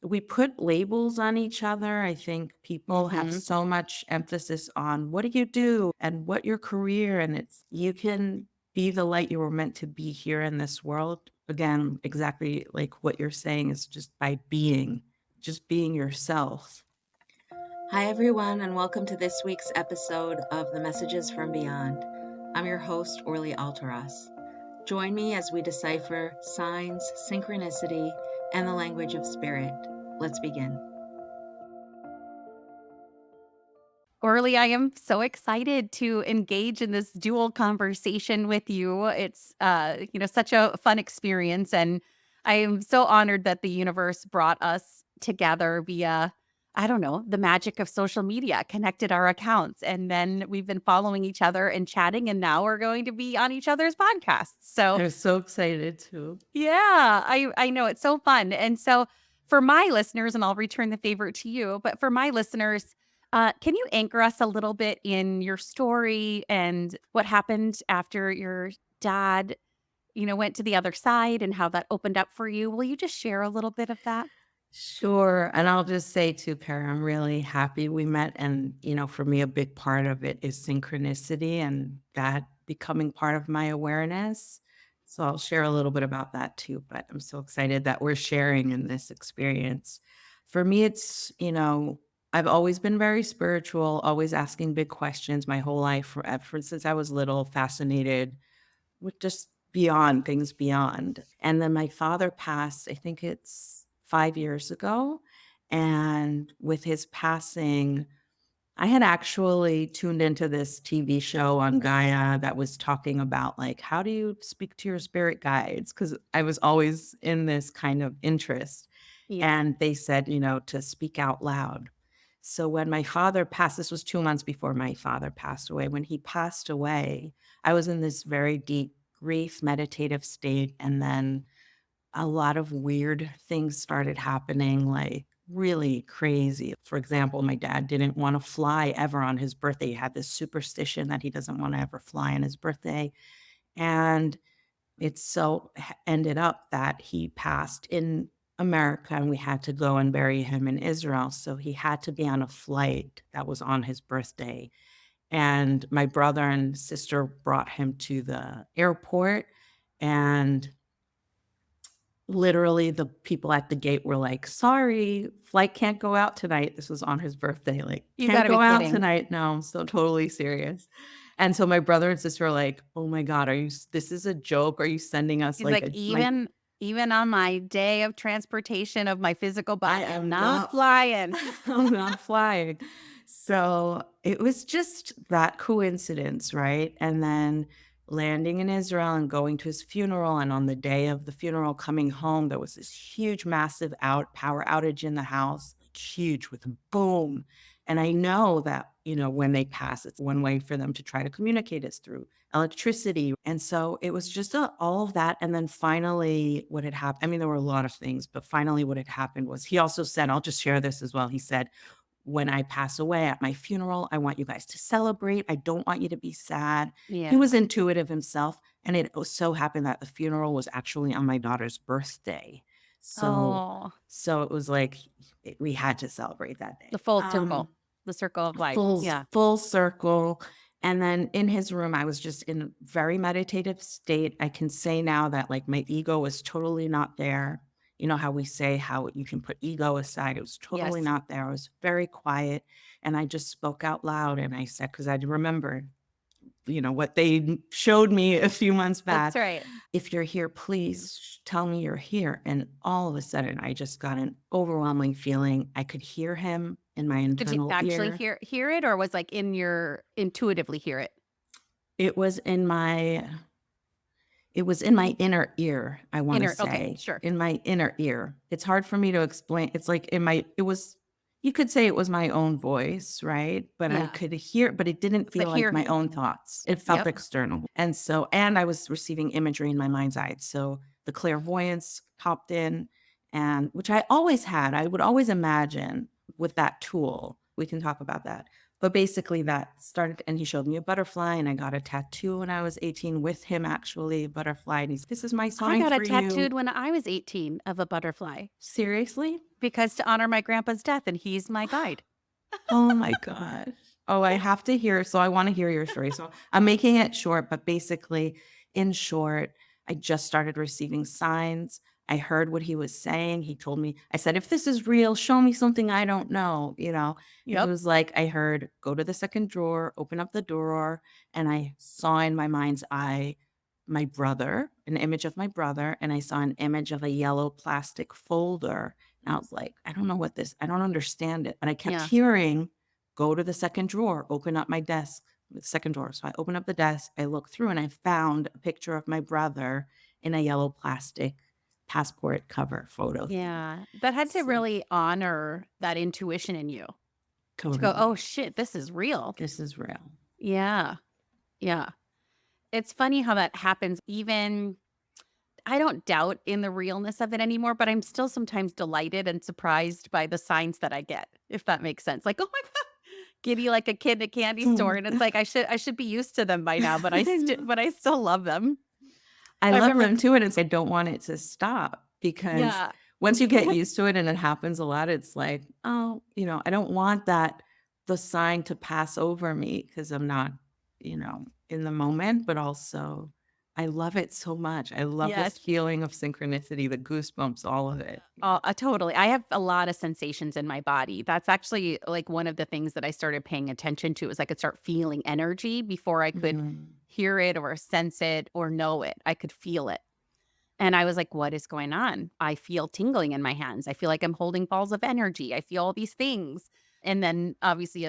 we put labels on each other. I think people have Mhm. so much emphasis on what do you do and what your career, and it's you can be the light you were meant to be here in this world. Again, exactly like what you're saying is just by just being yourself. Hi, everyone, and welcome to this week's episode of The Messages from Beyond. I'm your host, Orly. Join me as we decipher signs, synchronicity, and the language of spirit. Let's begin. Orly, I am so excited to engage in this dual conversation with you. It's such a fun experience, and I am so honored that the universe brought us together via, I don't know, the magic of social media, connected our accounts, and then we've been following each other and chatting, and now we're going to be on each other's podcasts. So I'm so excited too. yeah, I know it's so fun. And so for my listeners, and I'll return the favor to you, but for my listeners, can you anchor us a little bit in your story and what happened after your dad, went to the other side and how that opened up for you? Will you just share a little bit of that? Sure. And I'll just say too, Kara, I'm really happy we met. And, for me, a big part of it is synchronicity and that becoming part of my awareness. So I'll share a little bit about that too. But I'm so excited that we're sharing in this experience. For me, I've always been very spiritual, always asking big questions my whole life, ever since I was little, fascinated with just beyond things beyond. And then my father passed, I think it's 5 years ago, and with his passing, I had actually tuned into this TV show on Gaia that was talking about, like, how do you speak to your spirit guides? Because I was always in this kind of interest, Yeah. and they said, to speak out loud. So when my father passed, this was 2 months before my father passed away. When he passed away, I was in this very deep grief meditative state, and then a lot of weird things started happening, like really crazy. For example, my dad didn't want to fly ever on his birthday. He had this superstition that he doesn't want to ever fly on his birthday. And it so ended up that he passed in America and we had to go and bury him in Israel. So he had to be on a flight that was on his birthday. And my brother and sister brought him to the airport, and literally the people at the gate were like, "Sorry, flight can't go out tonight." This was on his birthday, like, You "Can't gotta be go out kidding. tonight." No, I'm so totally serious. And so my brother and sister are like, "Oh my god, this is a joke? Are you sending us He's like like, a like even on my day of transportation of my physical I body, I'm am not not flying. I'm not flying." So, it was just that coincidence, right? And then landing in Israel and going to his funeral, and on the day of the funeral coming home, there was this huge, massive power outage in the house, like huge with a boom. And I know that, when they pass, it's one way for them to try to communicate is through electricity. And so it was just all of that. And then finally, what had happened, I mean, there were a lot of things, but finally, what had happened was he also said, I'll just share this as well. He said, when I pass away at my funeral, I want you guys to celebrate. I don't want you to be sad. He Yeah. was intuitive himself. And it so happened that the funeral was actually on my daughter's birthday. So, Oh, so it was like we had to celebrate that the day. full circle, the circle of life. Full Yeah. full circle. And then in his room, I was just in a very meditative state. I can say now that, like, my ego was totally not there. You know how we say how you can put ego aside? It was totally Yes. not there. I was very quiet, and I just spoke out loud, and I said, because I remembered, what they showed me a few months That's back. right. "If you're here, please tell me you're here." And all of a sudden, I just got an overwhelming feeling. I could hear him in my Did you internal actually ear. hear it, or was, like, in your intuitively hear it? It was in my it was in my inner ear, I wanna Inner okay, say, sure. in my inner ear. It's hard for me to explain. It's like it was, you could say it was my own voice, right? But I Yeah. could hear, but it didn't But feel like hear my him. own thoughts. It felt Yep. external. And I was receiving imagery in my mind's eye. So the clairvoyance popped in, which I always had. I would always imagine with that tool. We can talk about that. But basically that started, and he showed me a butterfly, and I got a tattoo when I was 18 with him, actually, a butterfly. And he's, this is my I sign got a for you. tattooed when I was 18 of a butterfly Seriously? because to honor my grandpa's death, and he's my guide. Oh my gosh. Oh, I have to hear. So I want to hear your story. So I'm making it short, but basically, in short, I just started receiving signs. I heard what he was saying. He told me, I said, if this is real, show me something I don't know, And it Yep. was like, I heard, go to the second drawer, open up the drawer. And I saw in my mind's eye my brother, an image of my brother. And I saw an image of a yellow plastic folder. And I was like, I don't know what this, I don't understand it. But I kept Yeah. hearing, go to the second drawer, open up my desk, the second drawer. So I opened up the desk, I looked through, and I found a picture of my brother in a yellow plastic passport cover photo thing. Yeah. That had to So really honor that intuition in you to go, oh totally, shit, this is real. this is real. Yeah. Yeah. It's funny how that happens. Even I don't doubt in the realness of it anymore, but I'm still sometimes delighted and surprised by the signs that I get, if that makes sense. Like, oh my God, giddy like a kid in a candy store. And it's like I should be used to them by now, but I know. I still love them. I I love remember them too, and it's I don't want it to stop because yeah. once you get used to it and it happens a lot, it's like, oh, I don't want the sign to pass over me because I'm not, in the moment, but also I love it so much. I love this Yes. feeling of synchronicity, the goosebumps, all of Yeah. it. Oh, totally. I have a lot of sensations in my body. That's actually like one of the things that I started paying attention to is I could start feeling energy before I could Mhm. hear it or sense it or know it. I could feel it. And I was like, what is going on? I feel tingling in my hands. I feel like I'm holding balls of energy. I feel all these things. And then obviously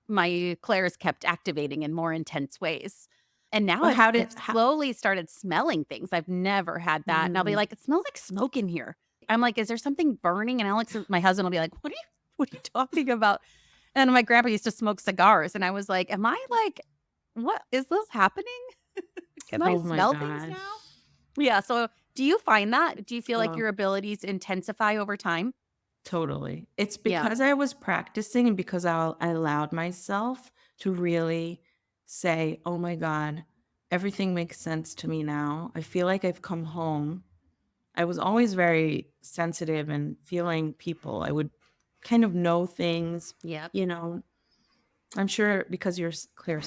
my clairs kept activating in more intense ways. And now Well, I've slowly started smelling things. I've never had that. And I'll be mm. like, it smells like smoke in here. I'm like, is there something burning? And Alex, my husband will be like, what are you talking about? And my grandpa used to smoke cigars. And I was like, am I like, what is this happening? Can I Oh my smell things gosh. now? Yeah, so do you find that? Do you feel like Uh, your abilities intensify over time? Totally. It's Yeah. because I was practicing and because I allowed myself to really say, "Oh my God, everything makes sense to me now. I feel like I've come home." I was always very sensitive and feeling people. I would kind of know things, Yep. you know. I'm sure because you're clear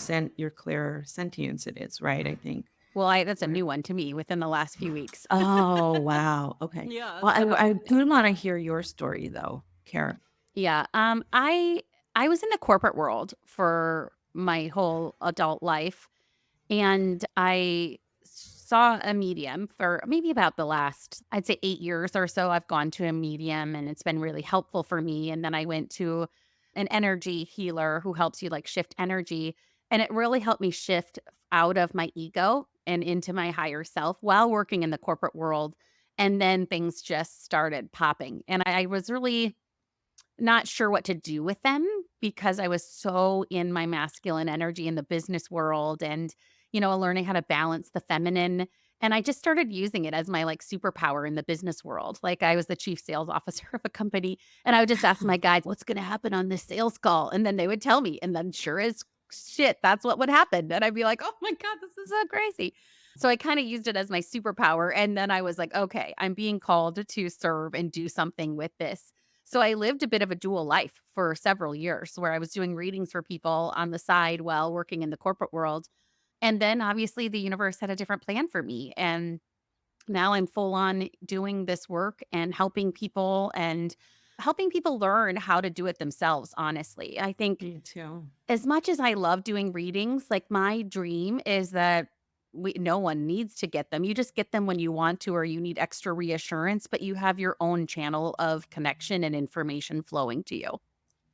sentience it is, right? I think. Well, that's a new one to me within the last few weeks. Oh, wow. Okay. Yeah, Well, so I do want to hear your story though, Kara. yeah, I was in the corporate world for my whole adult life, and I saw a medium for maybe about the last, I'd say 8 years or so. I've gone to a medium, and it's been really helpful for me, and then I went to an energy healer who helps you, like, shift energy, and it really helped me shift out of my ego and into my higher self while working in the corporate world, and then things just started popping, and I was really not sure what to do with them because I was so in my masculine energy in the business world and, learning how to balance the feminine. And I just started using it as my like superpower in the business world. Like I was the chief sales officer of a company and I would just ask my guys, what's going to happen on this sales call? And then they would tell me. And then sure as shit, that's what would happen. And I'd be like, oh my God, this is so crazy. So I kind of used it as my superpower. And then I was like, okay, I'm being called to serve and do something with this. So I lived a bit of a dual life for several years where I was doing readings for people on the side while working in the corporate world. And then obviously the universe had a different plan for me. And now I'm full on doing this work and helping people learn how to do it themselves, honestly. I think Me too. as much as I love doing readings, like my dream is that no one needs to get them. You just get them when you want to or you need extra reassurance, but you have your own channel of connection and information flowing to you.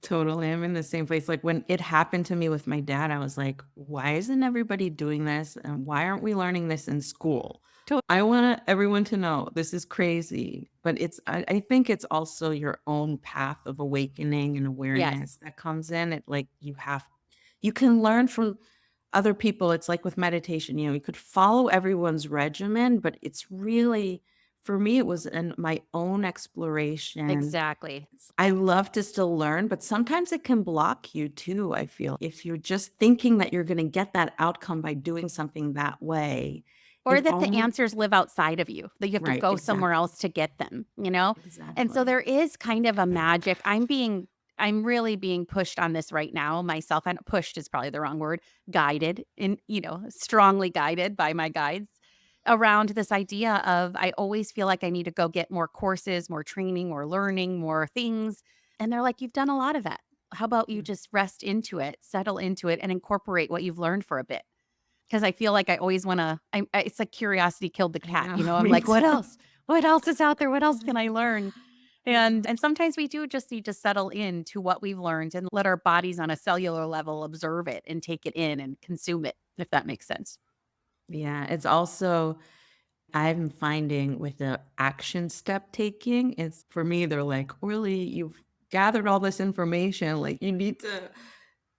Totally. I'm in the same place. Like when it happened to me with my dad, I was like, why isn't everybody doing this? And why aren't we learning this in school? To I want everyone to know this is crazy, but I think it's also your own path of awakening and Yes. awareness that comes in. It like you can learn from other people. It's like with meditation, you could follow everyone's regimen, but it's really for me, it was in my own exploration. Exactly. I love to still learn, but sometimes it can block you too, I feel. If you're just thinking that you're gonna get that outcome by doing something that way, Or it that the almost answers live outside of you, that you have to right, go somewhere exactly, else to get them, you know? And so exactly. there is kind of a magic. I'm really being pushed on this right now myself. And pushed is probably the wrong word, guided and, strongly guided by my guides around this idea of I always feel like I need to go get more courses, more training, more learning, more things. And they're like, you've done a lot of that. How about you Mm, just rest into it, settle into it, and incorporate what you've learned for a bit? 'Cause I feel like I always wanna it's like curiosity killed the I cat, know, I'm me like, "What too. else? What else is out there? What else can I learn?" And sometimes we do just need to settle into what we've learned and let our bodies on a cellular level observe it and take it in and consume it, if that makes sense. Yeah, it's also I'm finding with the action step taking, it's for me, they're like, "Really, you've gathered all this information, like, you need to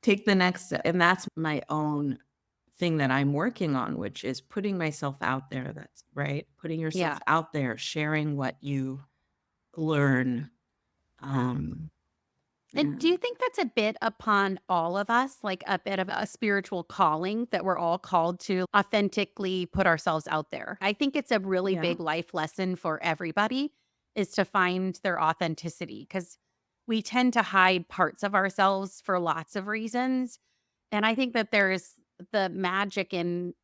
take the next step." And that's my own thing that I'm working on, which is putting myself out there, that's right? Putting yourself Yeah. out there, sharing what you learn. Um, And do yeah. you think that's a bit upon all of us, like a bit of a spiritual calling that we're all called to authentically put ourselves out there? I think it's a really Yeah. big life lesson for everybody is to find their authenticity because we tend to hide parts of ourselves for lots of reasons. And I think that there's the magic in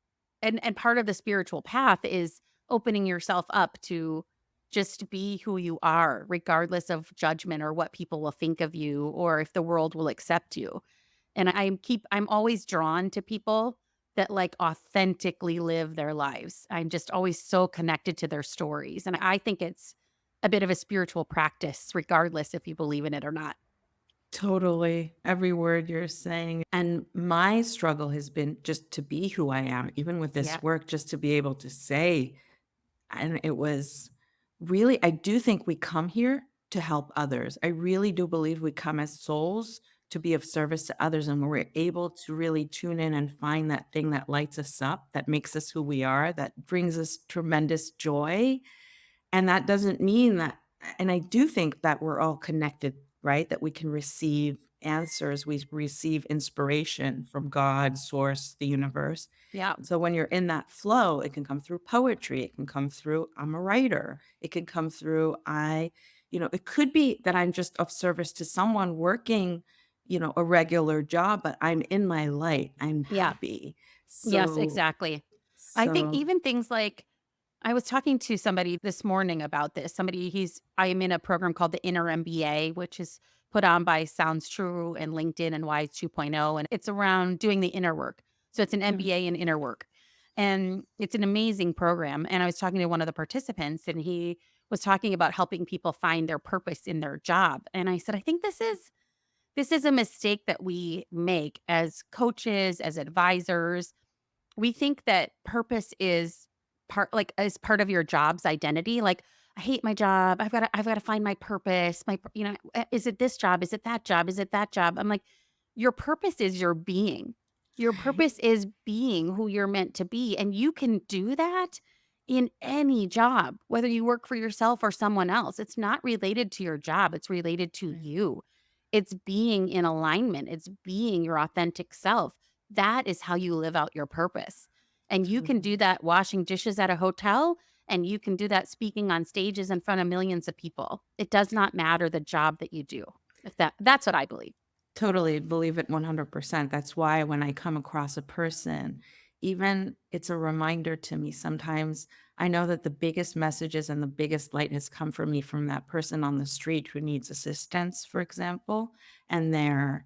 and part of the spiritual path is opening yourself up to just be who you are, regardless of judgment or what people will think of you or if the world will accept you. And I'm always drawn to people that like authentically live their lives. I'm just always so connected to their stories. And I think it's a bit of a spiritual practice, regardless if you believe in it or not. Totally. Every word you're saying. And my struggle has been just to be who I am, even with Yeah. this work, just to be able to say, and it was really, I do think we come here to help others. I really do believe we come as souls to be of service to others. And when we're able to really tune in and find that thing that lights us up, that makes us who we are, that brings us tremendous joy, and that doesn't mean that, and I do think that we're all connected, right? That we can receive answers, we receive inspiration from God, source, the universe. Yeah. And so when you're in that flow, it can come through poetry, it can come through I'm a writer, it can come through it could be that I'm just of service to someone working, a regular job, but I'm in my light, I'm Yeah. happy. Yes, So exactly. I think so even things like I was talking to somebody this morning about this. I am in a program called the Inner MBA, which is put on by Sounds True and LinkedIn and Wise 2.0. And it's around doing the inner work. So it's an mm, MBA in inner work. And it's an amazing program. And I was talking to one of the participants and he was talking about helping people find their purpose in their job. And I said, I think this is a mistake that we make as coaches, as advisors. We think that purpose is part of your job's identity. Like, I hate my job. I've got to find my purpose. Is it this job? Is it that job? Is it that job? I'm like, your purpose is your being. Your right. purpose is being who you're meant to be. And you can do that in any job, whether you work for yourself or someone else. It's not related to your job, it's related to Right. you. It's being in alignment, it's being your authentic self. That is how you live out your purpose. And you can do that washing dishes at a hotel, and you can do that speaking on stages in front of millions of people. It does not matter the job that you do. If that's what I believe. Totally believe it 100%. That's why when I come across a person, even it's a reminder to me sometimes. I know that the biggest messages and the biggest light has come from me from that person on the street who needs assistance, for example, and they're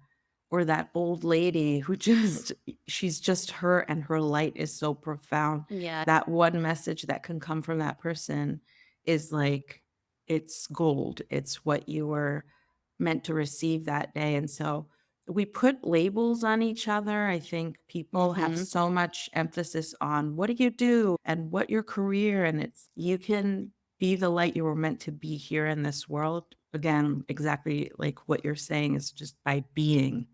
or that old lady who just she's just her and her light is so profound. Yeah. That one message that can come from that person is like it's gold. It's what you were meant to receive that day. And so we put labels on each other. I think people have Mhm. so much emphasis on what do you do and what your career, and it's you can be the light you were meant to be here in this world. Again, exactly like what you're saying is just by being,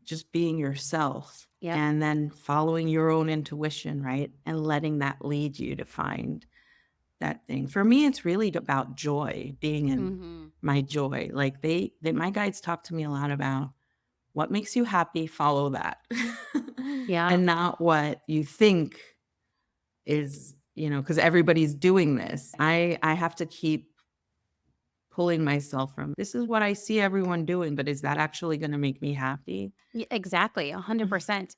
just being yourself Yep. and then following your own intuition, right? And letting that lead you to find. that thing. For me, it's really about joy, being in Mhm. my joy. Like my guides talk to me a lot about what makes you happy, follow that. Yeah. And not what you think is, because everybody's doing this. I have to keep pulling myself from, this is what I see everyone doing, but is that actually gonna make me happy? Exactly, 100%.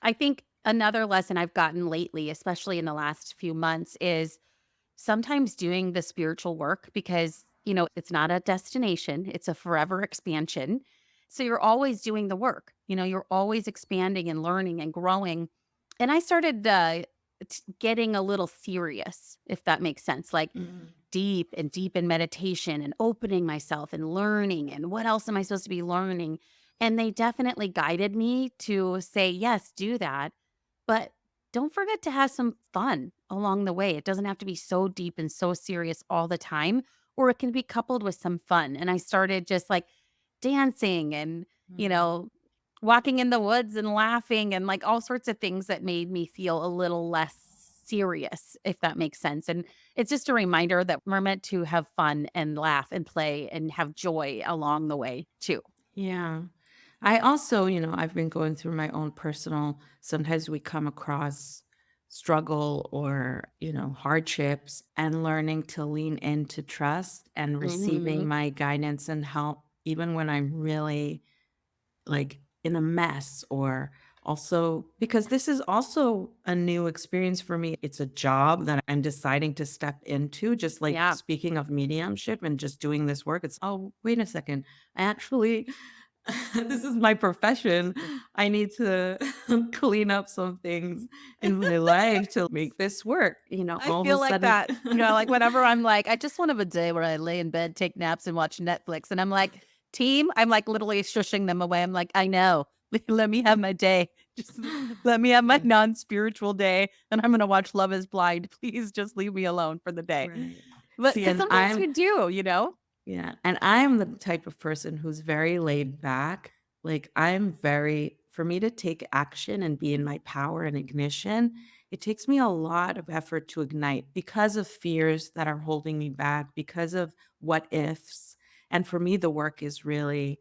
I think another lesson I've gotten lately, especially in the last few months, is sometimes doing the spiritual work because, it's not a destination, it's a forever expansion. So you're always doing the work, you're always expanding and learning and growing. And I started getting a little serious, if that makes sense, like Mm, deep and deep in meditation and opening myself and learning. And what else am I supposed to be learning? And they definitely guided me to say, yes, do that. But don't forget to have some fun along the way. It doesn't have to be so deep and so serious all the time, or it can be coupled with some fun. And I started just like dancing and, you mm. know, walking in the woods and laughing and like all sorts of things that made me feel a little less serious, if that makes sense. And it's just a reminder that we're meant to have fun and laugh and play and have joy along the way, too. Yeah. I also, I've been going through my own personal, sometimes we come across struggle or, hardships, and learning to lean into trust and receiving Hmm. my guidance and help, even when I'm really like in a mess, or also because this is also a new experience for me. It's a job that I'm deciding to step into, just like Yeah. speaking of mediumship and just doing this work. It's, oh, wait a second. I actually, this is my profession. I need to clean up some things in my life to make this work. I All of a feel like sudden, that. Like whenever I'm like, I just want to have a day where I lay in bed, take naps, and watch Netflix. And I'm like, team, I'm like literally shushing them away. I'm like, I know. Let me have my day. Just let me have my yeah, non-spiritual day. And I'm gonna watch Love is Blind. Please just leave me alone for the day. right. But See, because and sometimes you do. yeah, and I'm the type of person who's very laid back. Like, for me to take action and be in my power and ignition, it takes me a lot of effort to ignite because of fears that are holding me back, because of what ifs. And for me, the work is really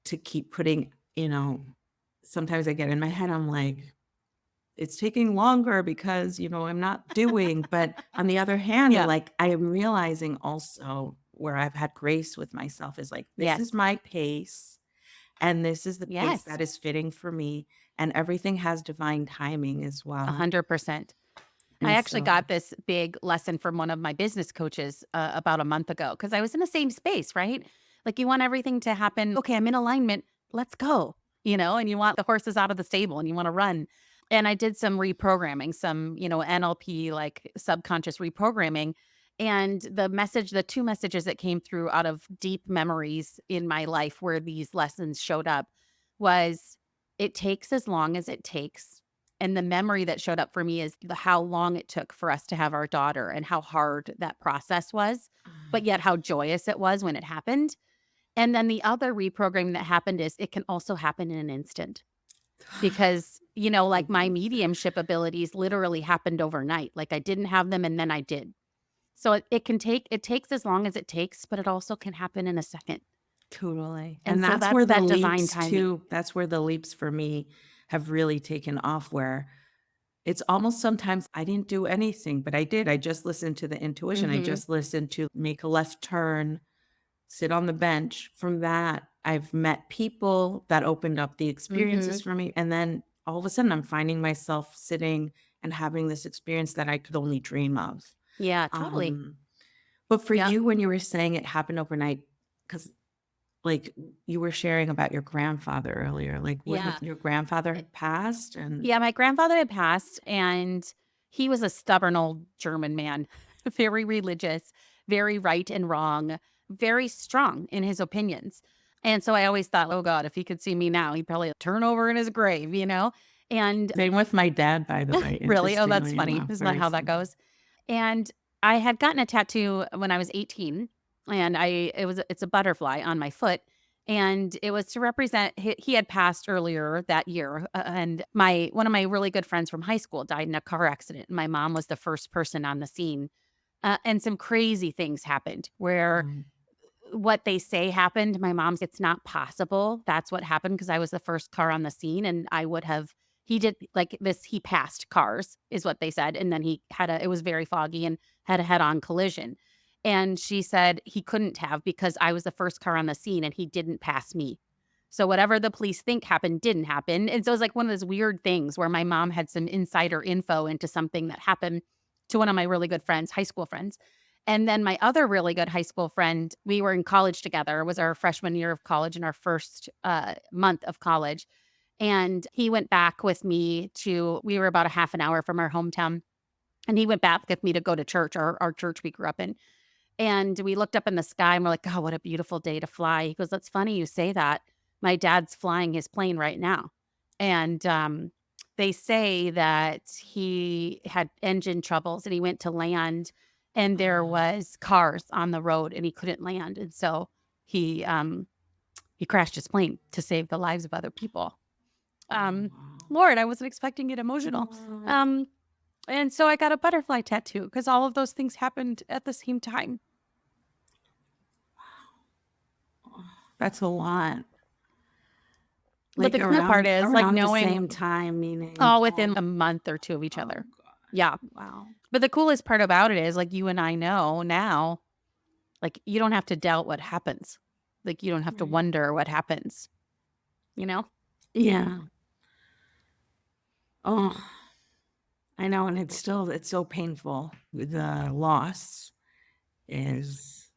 to keep putting, sometimes I get in my head, I'm like, it's taking longer because, I'm not doing. But on the other hand, Yeah. like, I am realizing also where I've had grace with myself is like, this is Yes. my pace, and this is the pace Yes. that is fitting for me, and everything has divine timing as well. 100%. I And actually so, got this big lesson from one of my business coaches about a month ago because I was in the same space, right? Like you want everything to happen. Okay, I'm in alignment. Let's go, and you want the horses out of the stable and you want to run. And I did some reprogramming, some, NLP, like subconscious reprogramming. And the two messages that came through out of deep memories in my life where these lessons showed up was it takes as long as it takes, and the memory that showed up for me is how long it took for us to have our daughter and how hard that process was, but yet how joyous it was when it happened. And then the other reprogramming that happened is it can also happen in an instant because, I like my believe that. mediumship abilities literally happened overnight. Like I didn't have them and then I did. So it takes as long as it takes, but it also can happen in a second. Totally. And And so that's that's where the that divine leaps timing. too, that's where the leaps for me have really taken off, where it's almost sometimes I didn't do anything, but I did. I just listened to the intuition. I Mhm. just listened to make a left turn, sit on the bench. From that, I've met people that opened up the experiences Mhm. for me. And then all of a sudden, I'm finding myself sitting and having this experience that I could only dream of. Yeah, totally. Um, but for Yep. you, when you were saying it happened overnight, because like you were sharing about your grandfather earlier, like Yeah. your grandfather passed, and Yeah, my grandfather had passed, and he was a stubborn old German man, very religious, very right and wrong, very strong in his opinions. And so I always thought, oh God, if he could see me now, he'd probably turn over in his grave. And same with my dad, by the way, really, oh, that's interestingly funny. enough, Isn't that very how that similar. goes? And I had gotten a tattoo when I was 18, and it's a butterfly on my foot, and it was to represent he had passed earlier that year, and one of my really good friends from high school died in a car accident. And my mom was the first person on the scene. And some crazy things happened where Um, what they say happened, my mom's it's not possible that's what happened because I was the first car on the scene and I would have he did like this he passed cars is what they said, and then he had a it was very foggy and had a head-on collision. And she said he couldn't have because I was the first car on the scene and he didn't pass me. So whatever the police think happened didn't happen. And so it was like one of those weird things where my mom had some insider info into something that happened to one of my really good friends, high school friends. And then my other really good high school friend, we were in college together. It was our freshman year of college and our first month of college. And he went back with me to, we were about a half an hour from our hometown. And he went back with me to go to church, our church we grew up in. And we looked up in the sky and we're like, oh, what a beautiful day to fly. He goes, that's funny you say that. My dad's flying his plane right now. And they say that he had engine troubles and he went to land and there oh, was cars on the road and he couldn't land. And so he crashed his plane to save the lives of other people. Um, wow. Lord, I wasn't expecting it emotional. Oh, Um, and so I got a butterfly tattoo because all of those things happened at the same time. that's a lot. But Like the cool part is, like, around the knowing same time, meaning all within a month or 2 of each oh other. gosh. Yeah. Wow. But the coolest part about it is, like, you and I know now, like, you don't have to doubt what happens. Like, you don't have to Right. wonder what happens, you know? Yeah. Oh, I know, and it's so painful. The loss is,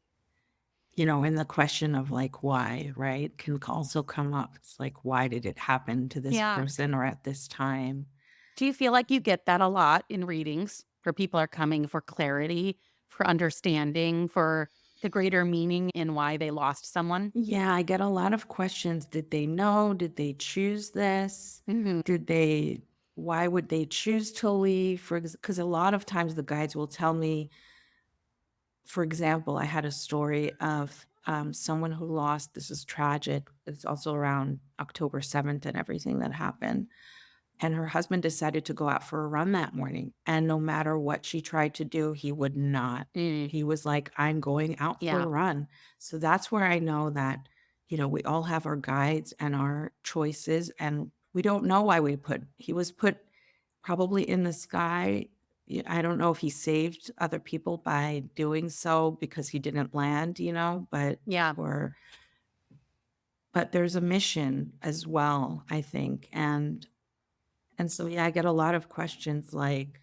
and the question of like why, right? Can also come up. It's like, why did it happen to this Yeah. person or at this time? Do you feel like you get that a lot in readings where people are coming for clarity, for understanding, for the greater meaning in why they lost someone? Yeah, I get a lot of questions. Did they know? Did they choose this? Mhm. Did they, why would they choose to leave? Because a lot of times the guides will tell me, for example, I had a story of someone who lost, this is tragic. It's also around October 7th and everything that happened. And her husband decided to go out for a run that morning. And no matter what she tried to do, he would not. Mm. He was like, I'm going out for a Yeah. run. So that's where I know that, we all have our guides and our choices. And we don't know why he was put probably in the sky. I don't know if he saved other people by doing so because he didn't land, Yeah. but there's a mission as well, I think. And so, yeah, I get a lot of questions like,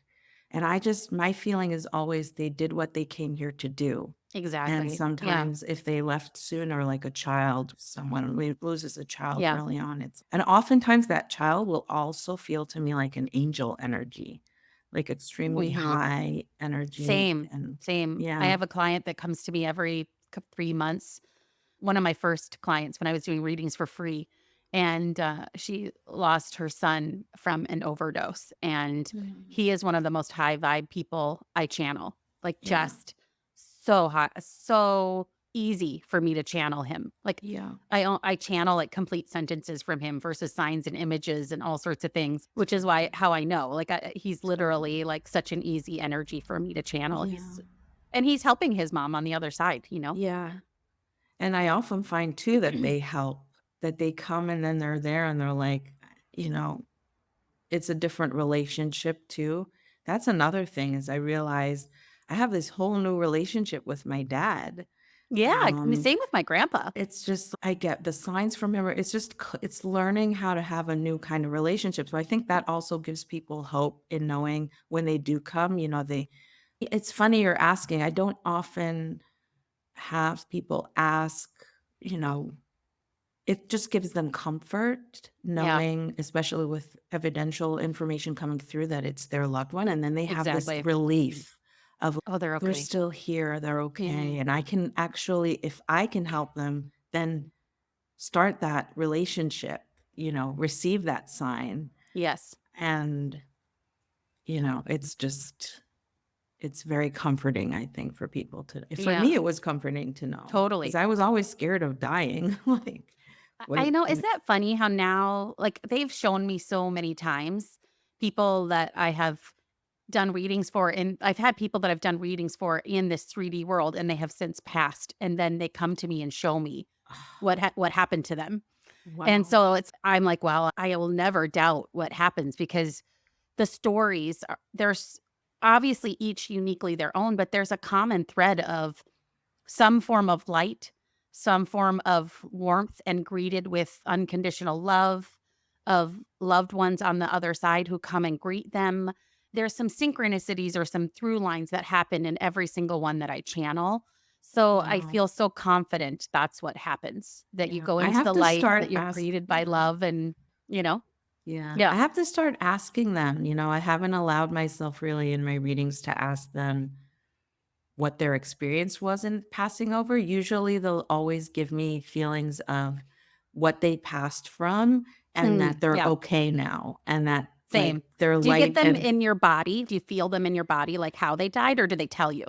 and my feeling is always they did what they came here to do. And Exactly. Yeah. sometimes if they left sooner, like a child, someone loses a child Yeah. early on, and oftentimes that child will also feel to me like an angel energy, like extremely Mhm. high energy. Same, And same. I yeah, have a client that comes to me every 3 months. One of my first clients when I was doing readings for free, and, she lost her son from an overdose, and mm, he is one of the most high vibe people I channel, like, yeah, just so high so easy for me to channel him. Like, yeah, I channel, like, complete sentences from him versus signs and images and all sorts of things, which is why how I know, like, he's totally. literally, like, such an easy energy for me to channel. Yeah, He's helping his mom on the other side, you know? yeah. And I often find too that they help, that they come and then they're there and they're like, you know, it's a different relationship too. That's another thing is I realized I have this whole new relationship with my dad. Yeah, Um, same with my grandpa. it's just I get the signs from him. It's just it's learning how to have a new kind of relationship. So I think that also gives people hope in knowing when they do come, they it's funny you're asking. I don't often have people ask, you know, it just gives them comfort Yeah, knowing, especially with evidential information coming through, that it's their loved one, and then they have this exactly. relief of, Oh, they're "They're okay. still here, they're Mhm. okay," and I can actually if I can help them, then start that relationship, receive that sign, Yes. and, it's very comforting, I think, for people for Yeah, me, it was comforting to know because totally. I was always scared of dying, like, I what know, is that funny how now like, they've shown me so many times, people that I have done readings for, and I've had people that I've done readings for in this 3D world, and they have since passed, and then they come to me and show me what happened to them. And Wow. so I'm like, "Wow, I will never doubt what happens," because the stories are there's obviously each uniquely their own, but there's a common thread of some form of light, some form of warmth, and greeted with unconditional love of loved ones on the other side who come and greet them. There's some synchronicities or some through lines that happen in every single one that I channel. So I Wow. feel so confident that's what happens, that you Yeah. go I into have the to light, start that you're asking. greeted by Yeah. love and, you know? Yeah. Yeah. I have to start asking them. I haven't allowed myself really in my readings to ask them what their experience was in passing over. Usually they'll always give me feelings of what they passed from and that they're Yeah. okay now and that like Same. their Do you get light them and in your body? Do you feel them in your body, like how they died, or do they tell you?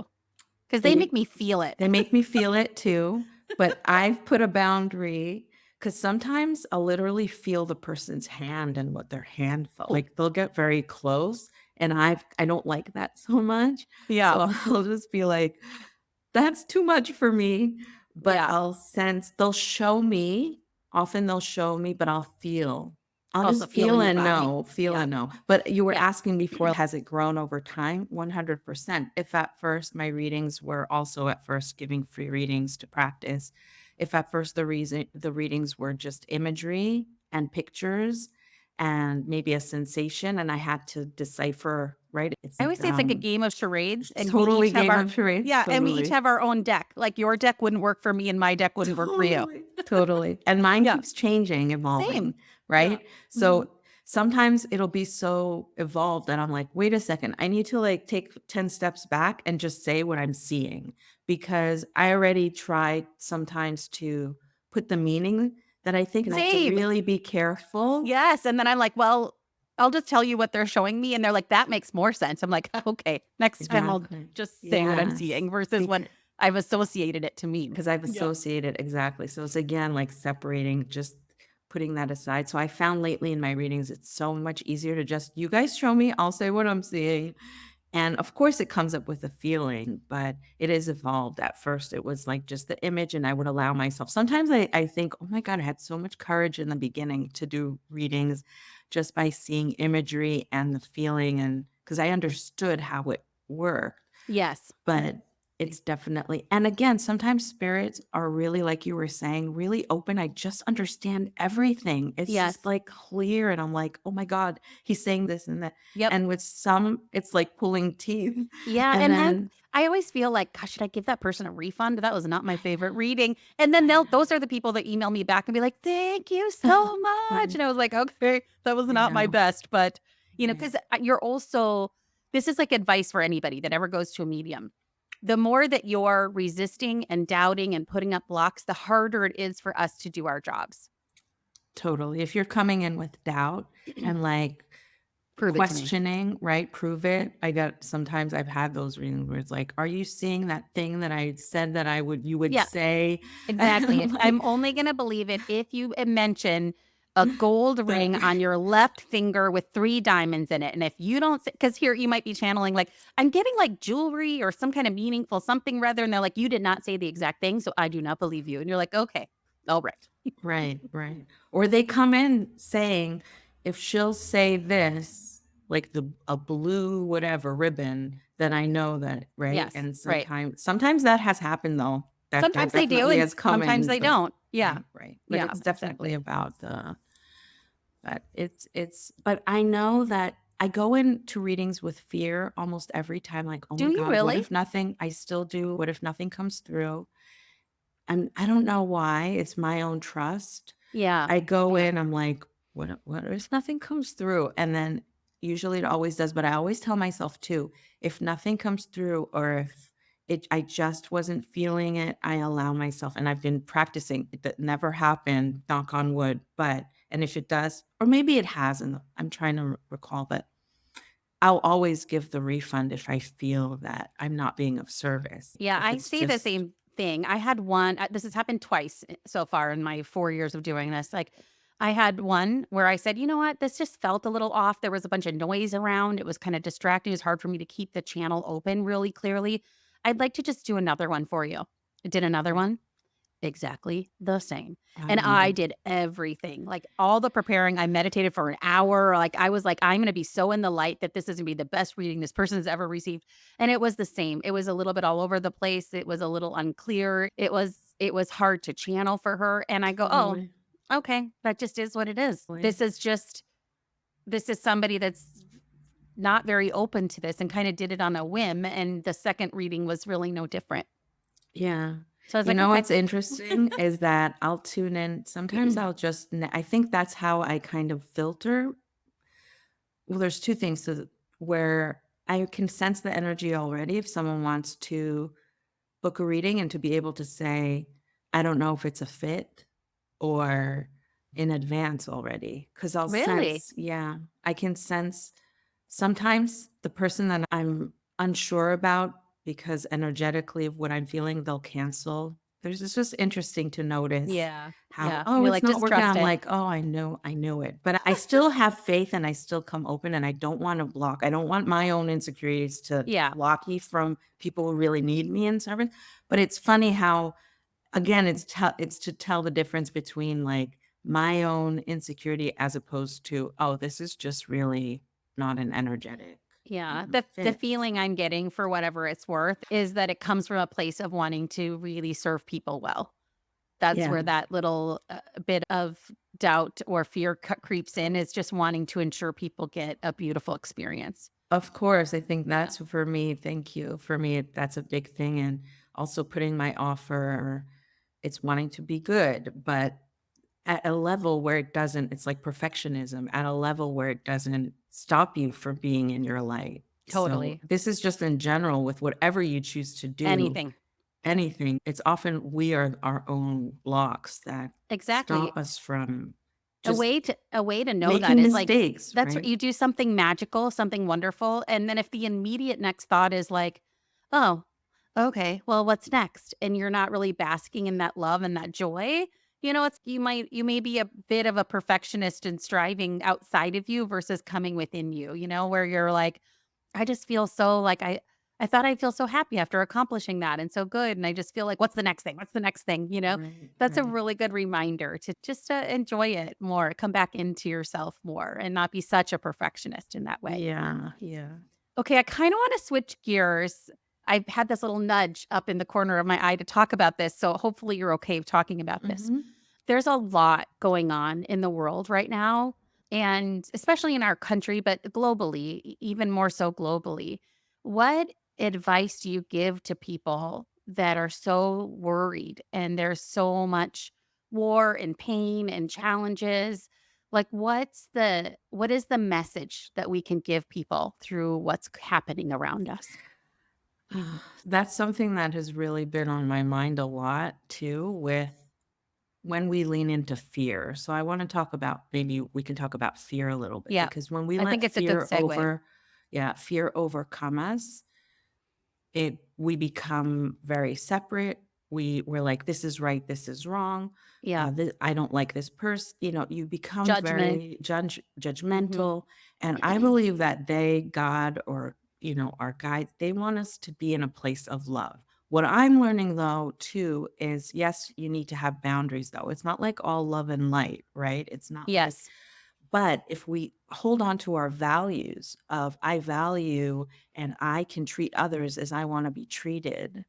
Because they make they me feel it. they make me feel it too, but I've put a boundary because sometimes I'll literally feel the person's hand and what their hand felt Cool. like. They'll get very close, and I don't like that so much. Yeah. So I'll just be like, "That's too much for me," but Yeah. I'll sense they'll show me. Often they'll show me, but I'll feel. I'll Also just feel in your body. feel Yeah. and know. But you were Yeah. asking before, has it grown over time? 100%. If at first my readings were also at first giving free readings to practice, if at first the readings were just imagery and pictures and maybe a sensation and I had to decipher, right? It's I always say it's like a game of charades, and we totally each have game our of charades. yeah, and we each Totally. have our own deck. Like, your deck wouldn't work for me, and my deck wouldn't work for you. Totally, totally. And mine Yeah. keeps changing, Same. evolving, Yeah. right? Mhm. So sometimes it'll be so evolved that I'm like, wait a second, I need to like take 10 steps back and just say what I'm seeing because I already tried sometimes to put the meaning that I think, and I have to Same. really be careful. Yes, and then I'm like, "Well, I'll just tell you what they're showing me," and they're like, "That makes more sense." I'm like, "Okay, next time I'll Exactly. just say what I'm Yes. seeing versus what I've associated it to mean." Because I've Yeah. associated exactly. So it's again like separating, just putting that aside. So I found lately in my readings, it's so much easier to just, you guys show me, I'll say what I'm seeing. And of course, it comes up with a feeling, but it is evolved. At first, it was like just the image, and I would allow myself. Sometimes I think, oh my God, I had so much courage in the beginning to do readings just by seeing imagery and the feeling, and because I understood how it worked. Yes. But it's definitely, and again, sometimes spirits are really, like you were saying, really open. I just understand everything. It's just Yes. like clear. And I'm like, oh my God, he's saying this and that. Yep. And with some, it's like pulling teeth. Yeah, And and then then I always feel like, "Gosh, should I give that person a refund? That was not my I favorite know, reading." And then I those are the people that email me back and be like, "Thank you know. so much." Right. And I was like, "Okay, that was I not my know. best." But, Right. because you're also this is like advice for anybody that ever goes to a medium. The more that you're resisting and doubting and putting up blocks, the harder it is for us to do our jobs. Totally. If you're coming in with doubt and like Prove it to me. questioning, right? Prove it. Sometimes I've had those readings where it's like, are you seeing that thing that I said that you would Yeah. say? Exactly. And If I'm I'm like, only gonna believe it if you mention a gold that, ring on your left finger with 3 diamonds in it, and if you don't, because here you might be channeling, like, "I'm getting, like, jewelry or some kind of meaningful something rather," and they're like, "You did not say the exact thing, so I do not believe you." And you're like, "Okay. Alright." right, right. Or they come in saying, if she'll say this, like a blue whatever ribbon, then I know that, right? Yes. And Right. sometimes that has happened though. That Sometimes they do, definitely and has come sometimes in, they but don't. Yeah. right, right. But Yeah, it's definitely exactly. about the but but I know that I go into readings with fear almost every time, like, oh Do my you God, what really? if nothing? I still do. What if nothing comes through? And I don't know why. It's my own trust. Yeah. I go Yeah. in, I'm like, what if nothing comes through? And then usually it always does, but I always tell myself too, if nothing comes through or if I just wasn't feeling it, I allow myself, and I've been practicing. That never happened, knock on wood, but and if it does, or maybe it hasn't, I'm trying to recall, but I'll always give the refund if I feel that I'm not being of service. Yeah, If I it's say the just same thing. I had one this has happened twice so far in my 4 years of doing this. Like, I had one where I said, "You know what? This just felt a little off. There was a bunch of noise around. It was kind of distracting. It was hard for me to keep the channel open really clearly. I'd like to just do another one for you." I did another Mm. one, exactly the same. I And I love did everything, like all the preparing. I meditated for an hour. Like I was like, I'm going to be so in the light that this is going to be the best reading this person has ever received. And it was the same. It was a little bit all over the place. It was a little unclear. It was hard to channel for her. And I go, "Oh, totally. okay, that just is what it is. Totally. This is somebody that's not very open to this and kind of did it on a whim, and the second reading was really no different." Yeah. So I was You like, know "Okay." what's interesting is that I'll tune in. Sometimes I'll just, I think that's how I kind of filter. Well, there's two things where I can sense the energy already if someone wants to book a reading and to be able to say, I don't know if it's a fit or in advance already. Cause I'll Really? sense, yeah, I can sense sometimes the person that I'm unsure about because energetically of what I'm feeling, they'll cancel. It's just interesting to notice Yeah. how, Yeah. oh, You're it's like, not "Just working. trust I'm it." like, oh, I knew it. But I still have faith and I still come open and I don't want to block. I don't want my own insecurities to Yeah. block you from people who really need me in service. But it's funny how, again, it's to tell the difference between like my own insecurity as opposed to, oh, this is just really not an energetic Yeah. The fit. feeling I'm getting, for whatever it's worth, is that it comes from a place of wanting to really serve people well. That's Yeah, where that little, bit of doubt or fear creeps in, is just wanting to ensure people get a beautiful experience. of course. I think Yeah. that's for me. Thank you. For me, that's a big thing. And also putting my offer, it's wanting to be good, but at a level where it doesn't, it's like perfectionism, at a level where it doesn't stop you from being in your light. So Totally. this is just in general with whatever you choose to do, Anything. anything. It's often we are our own blocks that Exactly. stop us from A just way to know that making is, like, mistakes, that's what right? you do, something magical, something wonderful, and then if the immediate next thought is like, "Oh, okay, well, what's next?" And you're not really basking in that love and that joy, it's you may be a bit of a perfectionist and striving outside of you versus coming within you, where you're like, I just feel so like I thought I'd feel so happy after accomplishing that and so good, and I just feel like, "What's the next thing? What's the next thing?" Right, That's a right. really good reminder to just, enjoy it more, come back into yourself more, and not be such a perfectionist in that way. Yeah, yeah. Okay, I kinda wanna switch gears. I've had this little nudge up in the corner of my eye to talk about this, so hopefully you're okay with talking about this. Mhm. There's a lot going on in the world right now, and especially in our country, but globally, even more so globally. What advice do you give to people that are so worried and there's so much war and pain and challenges? Like what is the message that we can give people through what's happening around us? That's something that has really been on my mind a lot too with when we lean into fear. So I want to talk about, maybe we can talk about fear a little bit, Yeah. because when we I let think it's a good segue. fear overcome us, we become very separate. We're like, this is right, this is wrong. Yeah. I don't like this person. You become Judgment. very Mhm. judgmental. And I believe that God, or our guides, they want us to be in a place of love. What I'm learning though too is, yes, you need to have boundaries though. It's not like all love and light, right? It's not like, Yes. but if we hold on to our values of I value and I can treat others as I want to be treated,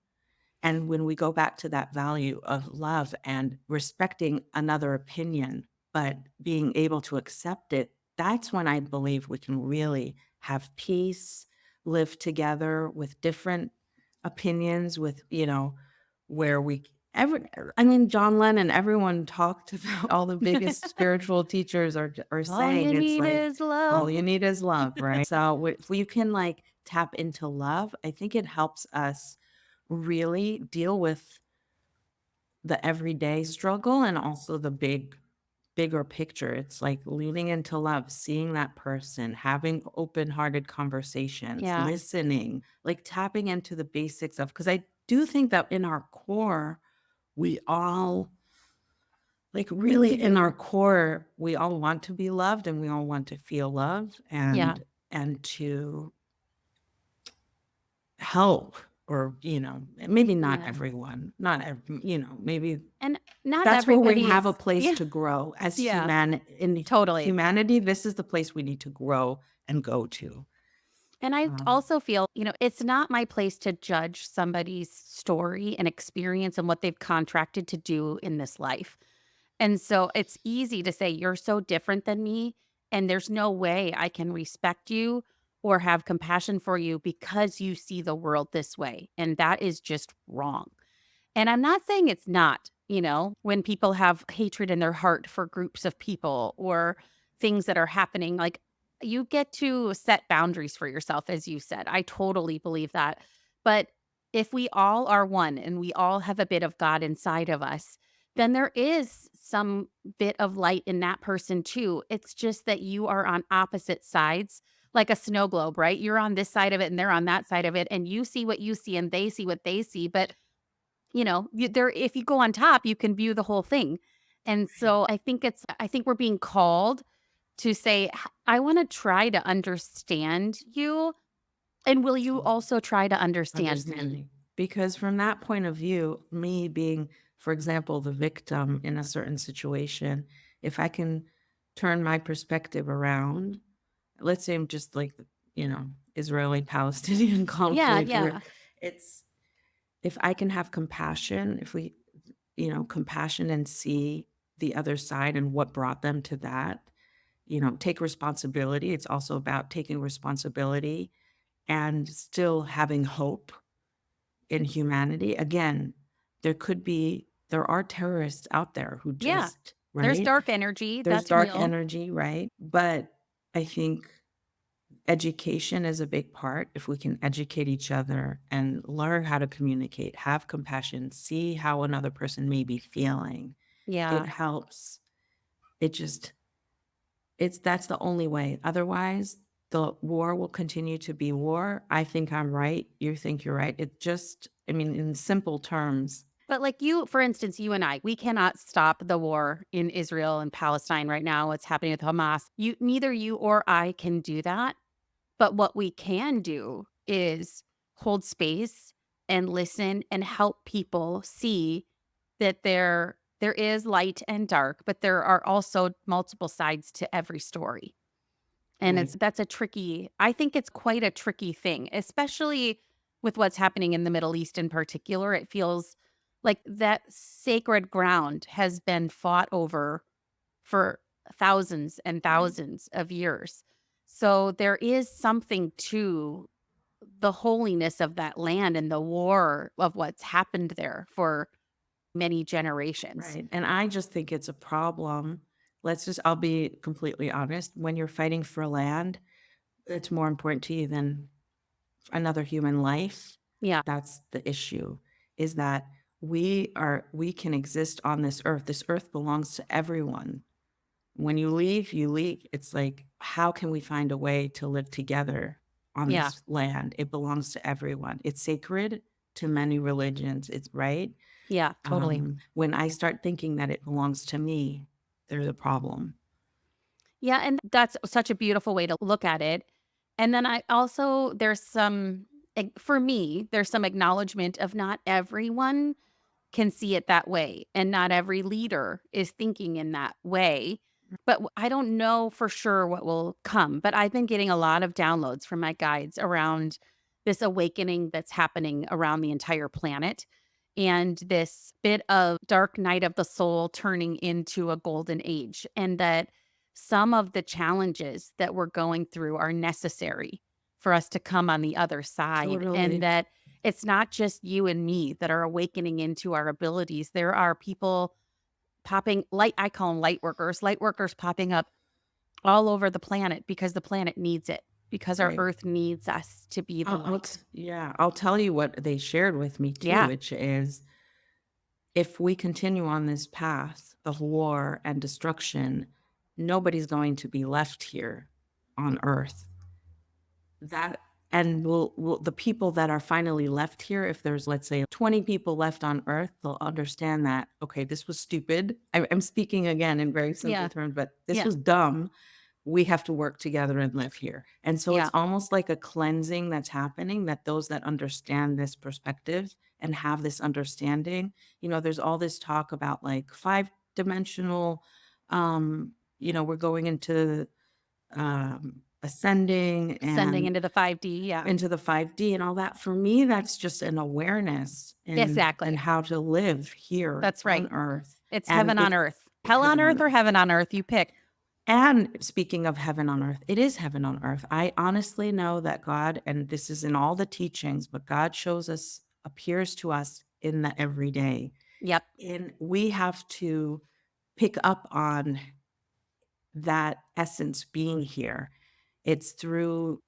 and when we go back to that value of love and respecting another opinion, but being able to accept it, that's when I believe we can really have peace, live together with different opinions, with, where we every I mean, John Lennon, everyone talked about, all the biggest spiritual teachers are All saying you it's need like is all love. you need is love, right? So if we can like tap into love, I think it helps us really deal with the everyday struggle and also the bigger picture. It's like leaning into love, seeing that person, having open-hearted conversations, Yeah. listening, like tapping into the basics of, because I do think that in our core, we all like, really in our core, we all want to be loved and we all want to feel love Yeah. and to help or, maybe not Yeah. everyone, not every, maybe And not that's where we everybody have a is place yeah. to grow as Yeah. in Totally. humanity. This is the place we need to grow and go to. And I Um, also feel, it's not my place to judge somebody's story and experience and what they've contracted to do in this life. And so it's easy to say, you're so different than me, and there's no way I can respect you or have compassion for you because you see the world this way. And that is just wrong. And I'm not saying it's not, when people have hatred in their heart for groups of people or things that are happening, like you get to set boundaries for yourself, as you said. I totally believe that. But if we all are one and we all have a bit of God inside of us, then there is some bit of light in that person too. It's just that you are on opposite sides, like a snow globe, right? You're on this side of it and they're on that side of it, and you see what you see and they see what they see. But if you go on top, you can view the whole thing. And so I think we're being called to say, I want to try to understand you. And will you so also try to understand me? understanding. Because from that point of view, me being, for example, the victim in a certain situation, if I can turn my perspective around, let's say I'm just like, Israeli Palestinian Yeah, conflict, where yeah, it's, if I can have compassion, if we, compassion and see the other side and what brought them to that, take responsibility. It's also about taking responsibility and still having hope in humanity. Again, there are terrorists out there who yeah. just, There's right? dark energy. There's That's dark real. energy, right? But I think education is a big part. If we can educate each other and learn how to communicate, have compassion, see how another person may be feeling, it Yeah. helps. It just, that's the only way. Otherwise, the war will continue to be war. I think I'm right. You think you're right. It just, I mean, in simple terms, But like for instance, you and I, we cannot stop the war in Israel and Palestine right now. What's happening with Hamas? Neither you or I can do that. But what we can do is hold space and listen and help people see that there is light and dark, but there are also multiple sides to every story. And right? I think it's quite a tricky thing, especially with what's happening in the Middle East in particular. It feels like that sacred ground has been fought over for thousands and Right. thousands of years. So there is something to the holiness of that land and the war of what's happened there for many generations. Right. And I just think it's a problem. I'll be completely honest. When you're fighting for land, it's more important to you than another human life. Yeah. That's the issue, is that we can exist on this earth. This earth belongs to everyone. When you leave, you leave. It's like, how can we find a way to live together on Yeah. this land? It belongs to everyone. It's sacred to many religions. It's right. Yeah, totally. When I start thinking that it belongs to me, there's a problem. Yeah, and that's such a beautiful way to look at it. And then I also for me, there's some acknowledgement of not everyone can see it that way, and not every leader is thinking in that way. But I don't know for sure what will come, but I've been getting a lot of downloads from my guides around this awakening that's happening around the entire planet, and this bit of dark night of the soul turning into a golden age, and that some of the challenges that we're going through are necessary for us to come on the other side, and Totally. that it's not just you and me that are awakening into our abilities. There are people popping light I call them light workers popping up all over the planet because the planet needs it, because our Right. Earth needs us to be the light. Yeah, I'll tell you what they shared with me too, Yeah, which is if we continue on this path of war and destruction, nobody's going to be left here on earth. That And will the people that are finally left here, if there's, let's say, 20 people left on Earth, they'll understand that, okay, this was stupid. I'm speaking again in very simple Yeah. terms, but this Yeah. was dumb. We have to work together and live here. And so Yeah. it's almost like a cleansing that's happening, that those that understand this perspective and have this understanding, there's all this talk about like 5-dimensional, we're going into ascending Ascending and into the 5D. Yeah. into the 5D and all that. For me, that's just an awareness and Exactly. how to live here That's on right. Earth. It's And heaven on it earth. Hell on heaven on earth or earth. heaven on earth, you pick. And speaking of heaven on earth, it is heaven on earth. I honestly know that God, and this is in all the teachings, but God shows us, appears to us in the everyday. Yep. And we have to pick up on that essence being here. It's through,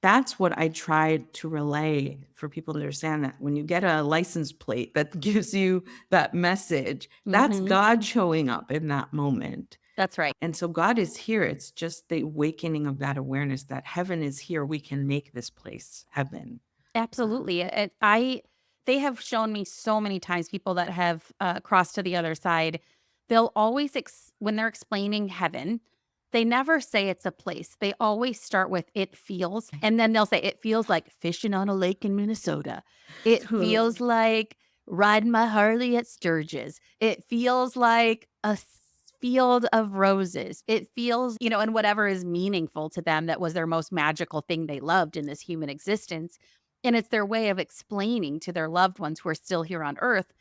that's what I tried to relay for people to understand, that when you get a license plate that gives you that message, that's Mhm. God showing up in that moment. That's right. And so God is here. It's just the awakening of that awareness that heaven is here. We can make this place heaven. Absolutely. They have shown me so many times, people that have crossed to the other side, they'll always when they're explaining heaven, they never say it's a place. They always start with it feels, and then they'll say it feels like fishing on a lake in Minnesota. It feels like riding my Harley at Sturgis. It feels like field of roses. It feels, and whatever is meaningful to them, that was their most magical thing they loved in this human existence. And it's their way of explaining to their loved ones who are still here on earth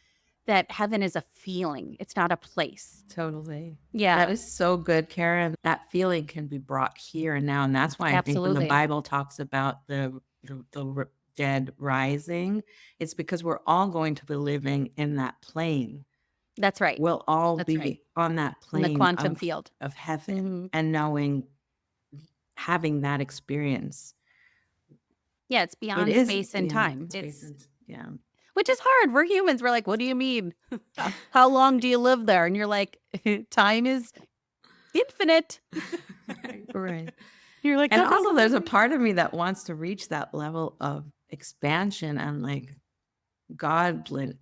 that heaven is a feeling. It's not a place. Totally. That Yeah, is so good, Karen. That feeling can be brought here and now. And that's why I think when the absolutely. Bible talks about the dead rising, it's because we're all going to be living in that plane. That's right. We'll all That's right. be on that In the plane quantum field. of heaven Mhm. and knowing, having that experience. Yeah, it's It beyond is space and beyond time. space and yeah. Which is hard. We're humans. We're like, what do you mean? How long do you live there? And you're like, time is infinite. Right. You're like, And that also doesn't there's make a any part of me that wants to reach that level of expansion and like God lit,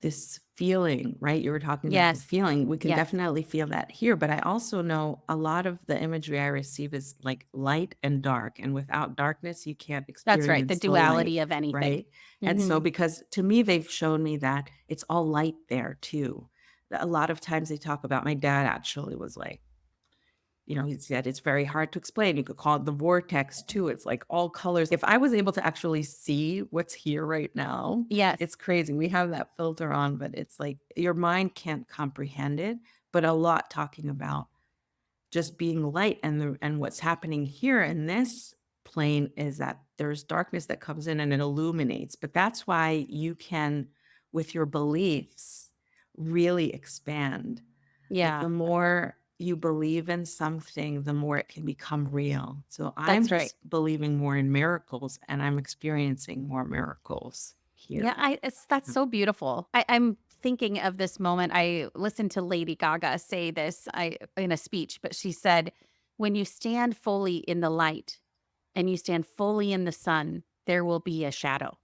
this feeling, right? You were talking about the Yes. feeling. We can Yes. definitely feel that here, but I also know a lot of the imagery I receive is like light and dark. And without darkness, you can't That's right. The experience the light, duality of anything. right? And so, Mhm. because to me, they've shown me that it's all light there too. A lot of times they talk about, my dad actually was like, he said it's very hard to explain. You could call it the vortex too. It's like all colors. If I was able to actually see what's here right now, Yes. it's crazy. We have that filter on, but it's like your mind can't comprehend it. But a lot talking about just being light, and what's happening here in this plane is that there's darkness that comes in and it illuminates. But that's why you can, with your beliefs, really expand. Like Yeah. the more you believe in something, the more it can become real. So I'm That's right. just believing more in miracles, and I'm experiencing more miracles Yeah, here. that's so beautiful. I'm thinking of this moment. I listened to Lady Gaga say this in a speech, but she said, when you stand fully in the light and you stand fully in the sun, there will be a shadow.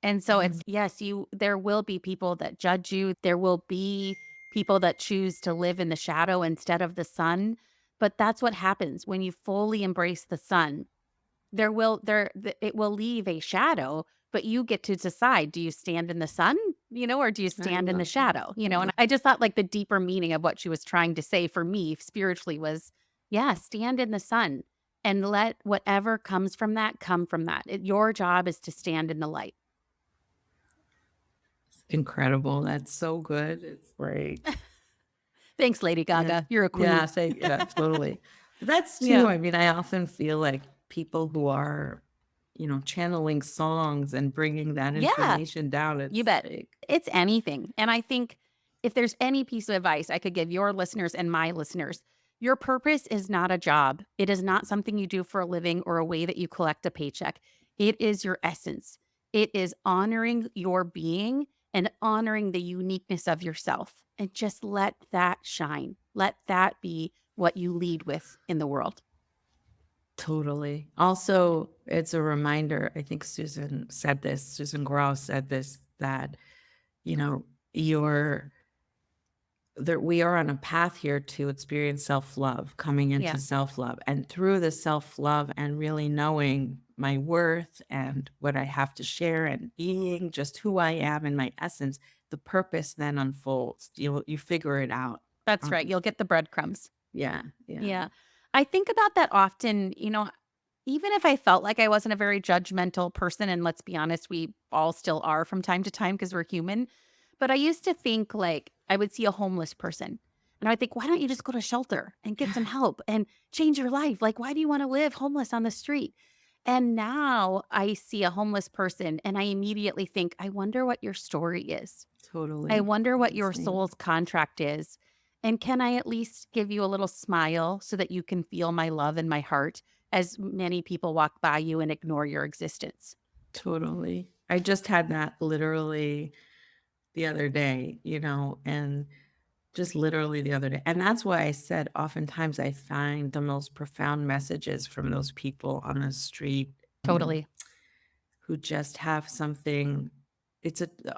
And so it's, Mhm. yes, there will be people that judge you. There will be people that choose to live in the shadow instead of the sun. But that's what happens when you fully embrace the sun. It will leave a shadow, but you get to decide, do you stand in the sun, or do you I stand in the love that. shadow? And I just thought, like, the deeper meaning of what she was trying to say for me spiritually was, yeah, stand in the sun and let whatever comes from that come from that. Your job is to stand in the light. Incredible. That's so good. It's great. Thanks, Lady Yeah. Gaga. You're a Yeah, queen. yeah, totally. But that's too, Yeah. I mean, I often feel like people who are, channeling songs and bringing that Yeah, information down, you it's bet. like, It's anything. And I think if there's any piece of advice I could give your listeners and my listeners, your purpose is not a job. It is not something you do for a living or a way that you collect a paycheck. It is your essence. It is honoring your being and honoring the uniqueness of yourself. And just let that shine. Let that be what you lead with in the world. Totally. Also, it's a reminder, I think Susan Gross said this, that, you know, you're that we are on a path here to experience self-love, coming Yeah, into self-love. And through the self-love and really knowing my worth and what I have to share and being just who I am in my essence, the purpose then unfolds. You figure it out. that's right. Um, You'll get the breadcrumbs. yeah, yeah, Yeah. I think about that often, even if I felt like I wasn't a very judgmental person, and let's be honest, we all still are from time to time because we're human. But I used to think like I would see a homeless person and I'd think, why don't you just go to shelter and get some help and change your life? Like, why do you want to live homeless on the street? And now I see a homeless person and I immediately think, I wonder what your story is. I totally. wonder what your Same. soul's contract is. And can I at least give you a little smile so that you can feel my love in my heart as many people walk by you and ignore your existence? Totally. I just had that literally the other day, and just literally the other day. And that's why I said oftentimes I find the most profound messages from those people on the street, Totally. who just have something.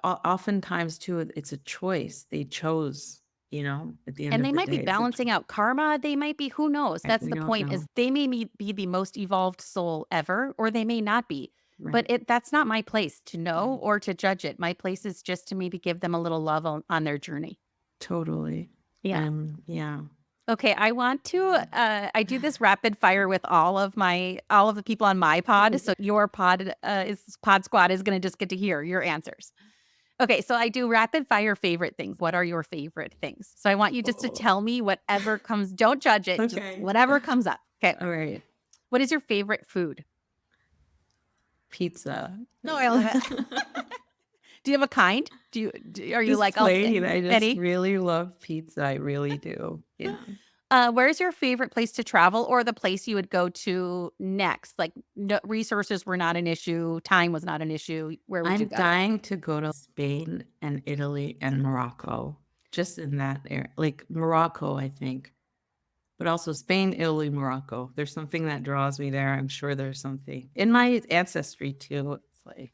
Oftentimes too, it's a choice. They chose, at the end And of they the might be day, it's a choice. balancing out karma. They might be, who knows? That's We the don't point is know. they may be the most evolved soul ever, or they may not be. But Right. that's not my place to know or to judge it. My place is just to maybe give them a little love on their journey. Totally. Yeah. Yeah. Okay, I want to I do this rapid fire with all of the people on my pod. So your pod squad is going to just get to hear your answers. Okay, so I do rapid fire favorite things. What are your favorite things? So I want you just to Oh, tell me whatever comes, don't judge it, just okay. whatever comes up. Okay. All right. What is your favorite food? Pizza. No, I love it. Do you have a kind? Are you Just like I'll plain. I just any? really love pizza. I really do. Yeah. Where's your favorite place to travel or the place you would go to next? Like, no, resources were not an issue, time was not an issue. Where would you I'm go? dying to go to Spain and Italy and Morocco, just in that area. Like Morocco, I think, but also Spain, Italy, Morocco. There's something that draws me there. I'm sure there's something in my ancestry too. It's like,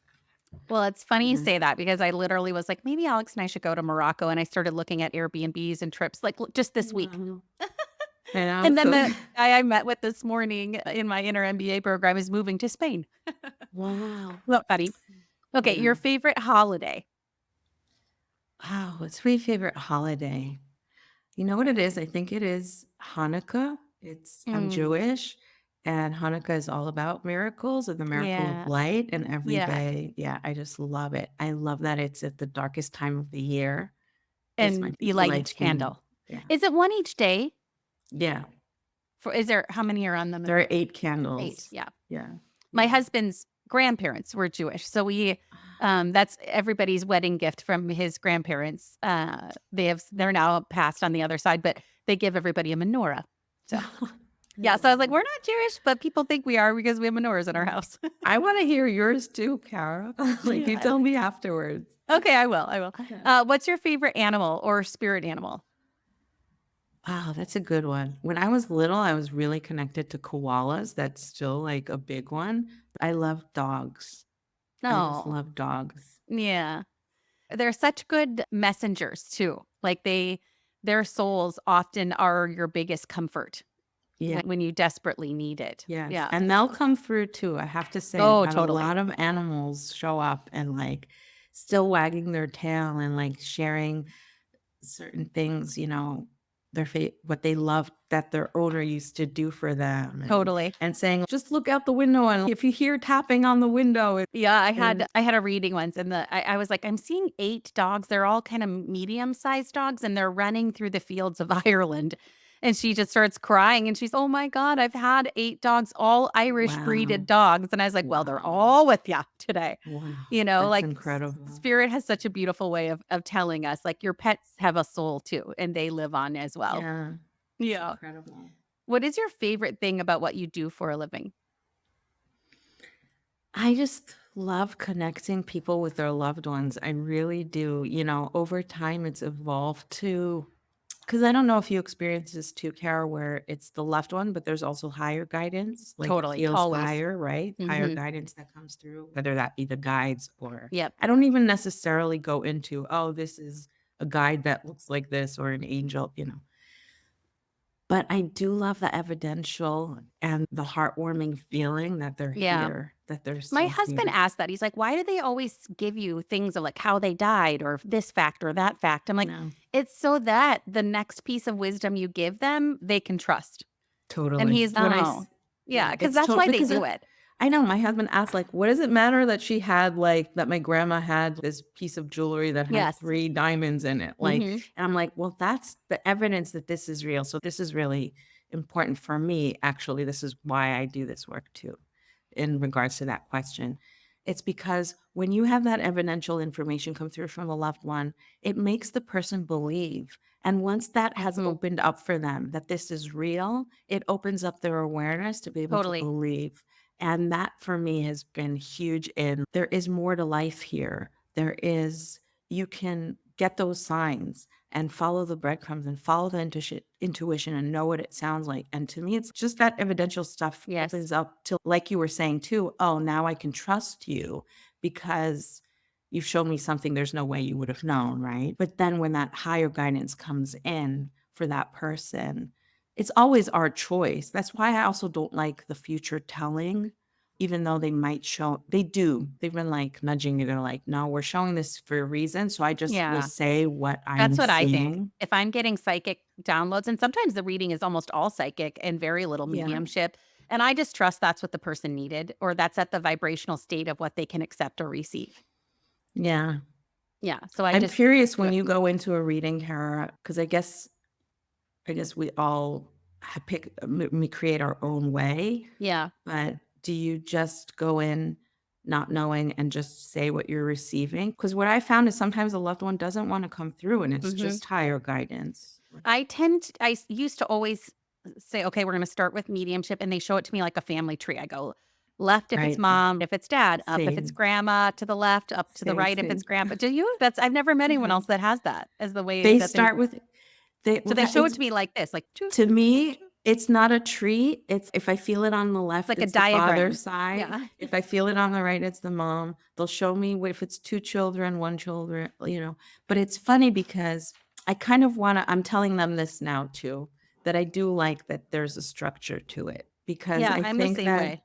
Well, it's funny you yeah. say that because I literally was like, maybe Alex and I should go to Morocco. And I started looking at Airbnbs and trips like just this week. Wow. And I'm And then so the guy I met with this morning in my inner MBA program is moving to Spain. wow. Well, funny. Okay, Yeah. your favorite holiday. Wow. What's my favorite holiday? You know what it is? I think it is Hanukkah. I'm Mm, Jewish, and Hanukkah is all about miracles and the miracle of yeah. light. And every Yeah. day, yeah, I just love it. I love that it's at the darkest time of the year. It's my And you light light each candle. candle. Yeah. Is it one each day? Yeah. Is there how many are on them? There are 8 8, candles. yeah. Yeah. My Yeah. husband's grandparents were Jewish, so that's everybody's wedding gift from his grandparents. They're now passed on the other side, but they give everybody a menorah. So, I yeah, so I love was like, that. "We're not Jewish, but people think we are because we have menorahs in our house." I want to hear yours too, Kara. Like you Yeah. tell me afterwards. Okay, I will. Yeah. What's your favorite animal or spirit animal? Wow, that's a good one. When I was little, I was really connected to koalas. That's still like a big one. I love dogs. I just No. love dogs. Yeah. They're such good messengers too. Like their souls often are your biggest comfort Yeah. when you desperately need it. Yes. Yeah. And they'll come through too. I have to say, I've Oh, had a totally. lot of animals show up and like still wagging their tail and like sharing certain things, what they love that their owner used to do for them, Totally. and saying, just look out the window. And if you hear tapping on the window, Yeah, and I had a reading once and I was like, I'm seeing 8 dogs. They're all kind of medium-sized dogs and they're running through the fields of Ireland. And she just starts crying and she's, "Oh my God, I've had 8 dogs, all Irish wow, breeded dogs." And I was like, "Well, they're wow, all with you today." wow, that's Like incredible. spirit has such a beautiful way of telling us, like your pets have a soul too, and they live on as well. Yeah, it's Yeah. incredible. What is your favorite thing about what you do for a living? I just love connecting people with their loved ones. I really do. Over time, it's evolved to Because I don't know if you experience this too, Kara, where it's the left one, but there's also higher guidance. Like it Totally, feels always. higher, right? Higher Mhm. guidance that comes through, whether that be the guides or Yep. I don't even necessarily go into, oh, this is a guide that looks like this or an angel. But I do love the evidential and the heartwarming feeling that they're Yeah. here, that they're My still husband here. asked that. He's like, "Why do they always give you things of, like, how they died or this fact or that fact?" I'm like, No, "It's so that the next piece of wisdom you give them, they can trust." And totally. he's, When "Oh." Yeah, yeah, because it's that's total why they because do it. I know my husband asked, like, what does it matter that she had like that my grandma had this piece of jewelry that had Yes. 3 diamonds in it? Like, Mhm. and I'm like, well, that's the evidence that this is real. So this is really important for me. Actually, this is why I do this work too, in regards to that question. It's because when you have that evidential information come through from a loved one, it makes the person believe. And once that has Mm, opened up for them that this is real, it opens up their awareness to be able to totally. believe. And that for me has been huge in there is more to life here. There is, you can get those signs and follow the breadcrumbs and follow the intuition and know what it sounds like. And to me, it's just that evidential stuff Yes. opens up to, like you were saying too, oh, now I can trust you because you've shown me something there's no way you would have known, right? But then when that higher guidance comes in for that person, it's always our choice. That's why I also don't like the future telling, even though they might show, they do. They've been like nudging me. They're like, no, we're showing this for a reason. So I just will Yeah. say what I'm That's what I think. seeing. If I'm getting psychic downloads, and sometimes the reading is almost all psychic and very little Yeah. mediumship, and I just trust that's what the person needed or that's at the vibrational state of what they can accept or receive. Yeah. Yeah, so I I'm just curious do when it. you go into a reading, Kara, because I guess we all we create our own way. Yeah. But do you just go in not knowing and just say what you're receiving? Because what I found is sometimes a loved one doesn't want to come through and it's Mhm. just higher guidance. Used to always say, "Okay, we're gonna start with mediumship," and they show it to me like a family tree. I go left if it's Right. mom, if it's dad, up if it's Same. grandma, to the left, up to the Same, right if it's same. grandpa. Do you? That's I've never met anyone Yeah. else that has that as the way They that they start with they so well, they that show it it's to me like this, like, choo, to choo, choo, choo, me, choo. it's not a tree. It's if I feel it on the It's left, like a it's the father's diagram. side. Yeah. If I feel it on the right, it's the mom. They'll show me if it's 2 children, 1 children. But it's funny because I kind of wanna I'm telling them this now too, that I do like that there's a structure to it because Yeah, I'm the same way.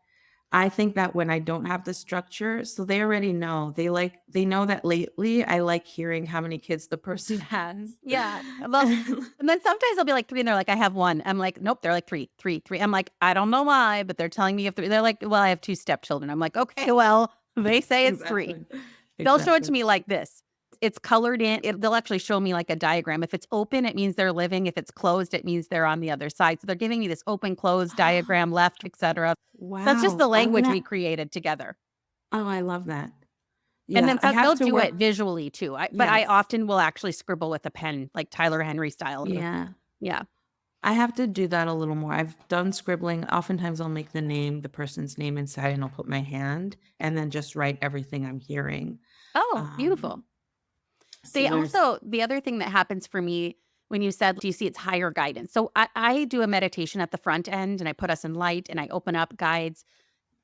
I think that when I don't have the structure, so they already know. They know that lately I like hearing how many kids the person has. Yeah, well, and then sometimes they'll be like 3 and they're like, "I have 1." I'm like, "Nope." They're like, 3, 3, 3. I'm like, "I don't know why, but they're telling me you have 3." They're like, "Well, I have 2 stepchildren." I'm like, "Okay, well, they say it's 3." Exactly. They'll show it to Exactly. me like this. It's colored in. They'll actually show me like a diagram. If it's open, it means they're living. If it's closed, it means they're on the other side. So they're giving me this open, closed diagram, left, etc. That's just Wow, the I'm language we gonna created together. oh, I love that. And Yeah, then I have they'll to do it work visually too. But I yes. often will actually scribble with a pen, like Tyler Henry style. Yeah. Yeah. I have to do that a little more. I've done scribbling. Oftentimes, I'll make the person's name inside, and I'll put my hand and then just write everything I'm hearing. Oh, beautiful. Um, so They there's also the other thing that happens for me when you said, do you see it's higher guidance? So I do a meditation at the front end and I put us in light and I open up guides,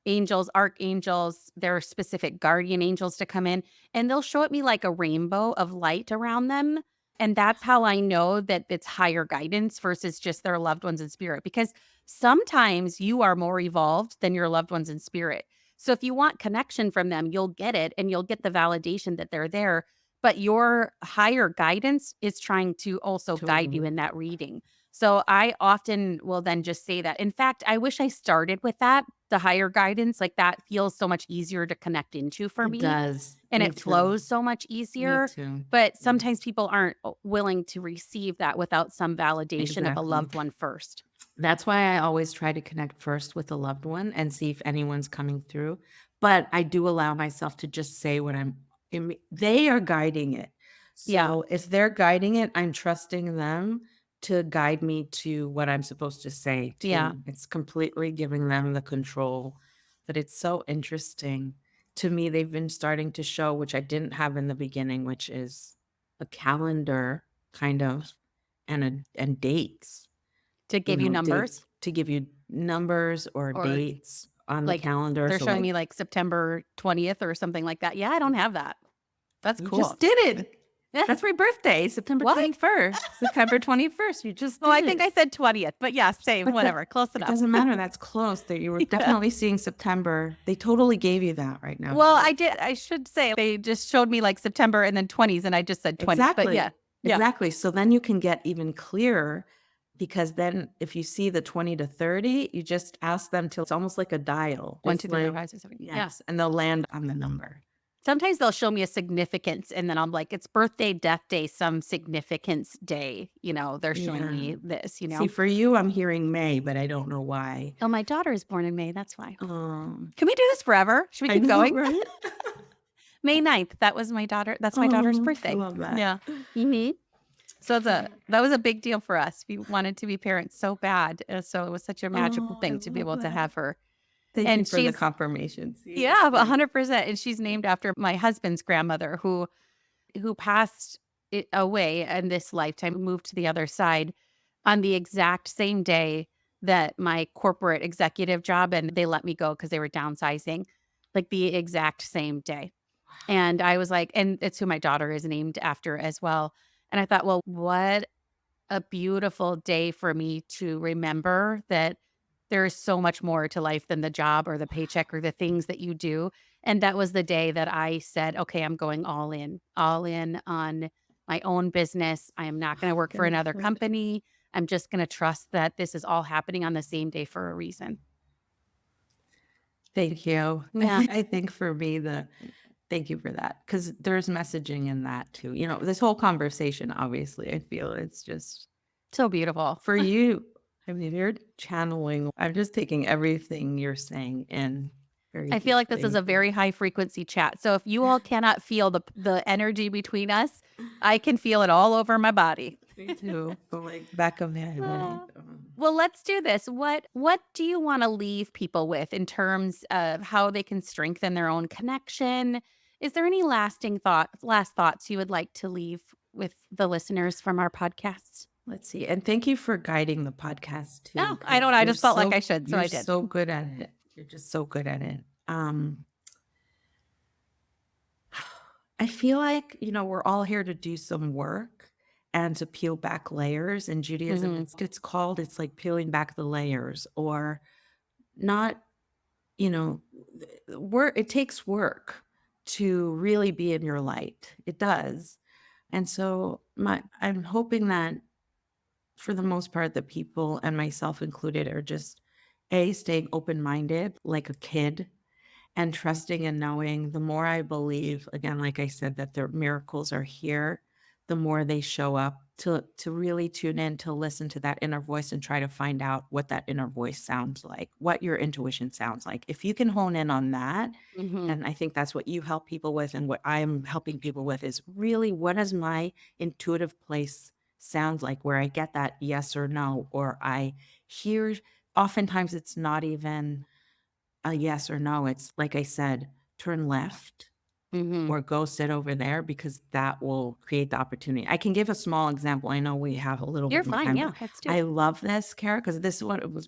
angels, archangels, there are specific guardian angels to come in, and they'll show it me like a rainbow of light around them. And that's how I know that it's higher guidance versus just their loved ones in spirit. Because sometimes you are more evolved than your loved ones in spirit. So if you want connection from them, you'll get it and you'll get the validation that they're there. But your higher guidance is trying to also guide you totally. in that reading. So I often will then just say that. In fact, I wish I started with that, the higher guidance, like that feels so much easier to connect into for It me does. and Me it too. flows so much Me easier. too. But Yeah, sometimes people aren't willing to receive that without some validation of a exactly. loved one first. That's why I always try to connect first with a loved one and see if anyone's coming through. But I do allow myself to just say what they are guiding it. Yeah. So if they're guiding it, I'm trusting them to guide me to what I'm supposed to say Yeah. too. It's completely giving them the control. But it's so interesting. To me, they've been starting to show, which I didn't have in the beginning, which is a calendar kind of and dates, To you give you know, numbers dates to give you numbers or or dates on the like calendar. they're So showing like me like September 20th or something like that. Yeah, I don't have that. That's you cool. just did it. That's my birthday, September What? 21st. September 21st. You just Oh, did I think I it. said 20th, but yeah, same, But that whatever, close it enough. doesn't matter. That's close. That you were Yeah. definitely seeing September. They totally gave you that right now. Well, I should say they just showed me like September and then 20s and I just said 20s. But yeah. Exactly. Yeah. Exactly. So then you can get even clearer because then if you see the 20 to 30, you just ask them till it's almost like a dial. 1, Just 2, 3, 4, like, 5, 6, 7. Yeah. yes. And they'll land on the number. Sometimes they'll show me a significance and then I'm like, it's birthday, death day, some significance day. They're showing Yeah. me this. See, for you, I'm hearing May, but I don't know why. Oh, my daughter is born in May. That's why. Um, Can we do this forever? Should we I keep know, going? right? May 9th. That was my daughter. That's my daughter's Oh, I birthday. love that. Yeah. hmm So that was a big deal for us. We wanted to be parents so bad. So it was such a magical Oh, I thing to be love able to that. have her. Thank you And for the she's, confirmation. See, that's yeah, great. 100%. And she's named after my husband's grandmother who passed it away in this lifetime, moved to the other side on the exact same day that my corporate executive job and they let me go because they were downsizing, like the exact same day. And I was like, and it's who my daughter is named after as well. And I thought, well, what a beautiful day for me to remember that there is so much more to life than the job or the paycheck or the things that you do. And that was the day that I said, okay, I'm going all in on my own business. I am not going to work for Good, another good. company. I'm just going to trust that this is all happening on the same day for a reason. Thank you. Yeah. I think for me, thank you for that because there's messaging in that too. This whole conversation, obviously, I feel it's just So beautiful. for you. I mean, you're channeling. I'm just taking everything you're saying in very I feel like this is deeply. a very high frequency chat. So if you all cannot feel the energy between us, I can feel it all over my body. Me too. But like back of the head, right? Ah. Well, let's do this. What do you want to leave people with in terms of how they can strengthen their own connection? Is there any last thoughts you would like to leave with the listeners from our podcasts? Let's see. And thank you for guiding the podcast too, No, I don't. because I just felt like I should, so you're I did. so good at it. You're just so good at it. I feel like, we're all here to do some work and to peel back layers. In Judaism, Mhm. it's like peeling back the layers or not, work. It takes work to really be in your light. It does. And so I'm hoping that for the most part, the people and myself included are just staying open-minded like a kid and trusting and knowing the more I believe, again, like I said, that the miracles are here, the more they show up to really tune in, to listen to that inner voice and try to find out what that inner voice sounds like, what your intuition sounds like. If you can hone in on that, Mhm. and I think that's what you help people with, and what I'm helping people with is really what does my intuitive place sounds like, where I get that yes or no, or I hear, oftentimes it's not even a yes or no. It's like I said, turn left Mhm. or go sit over there because that will create the opportunity. I can give a small example. I know we have a little You're bit more fine. time, but Yeah, let's do I it. love this, Kara, because this is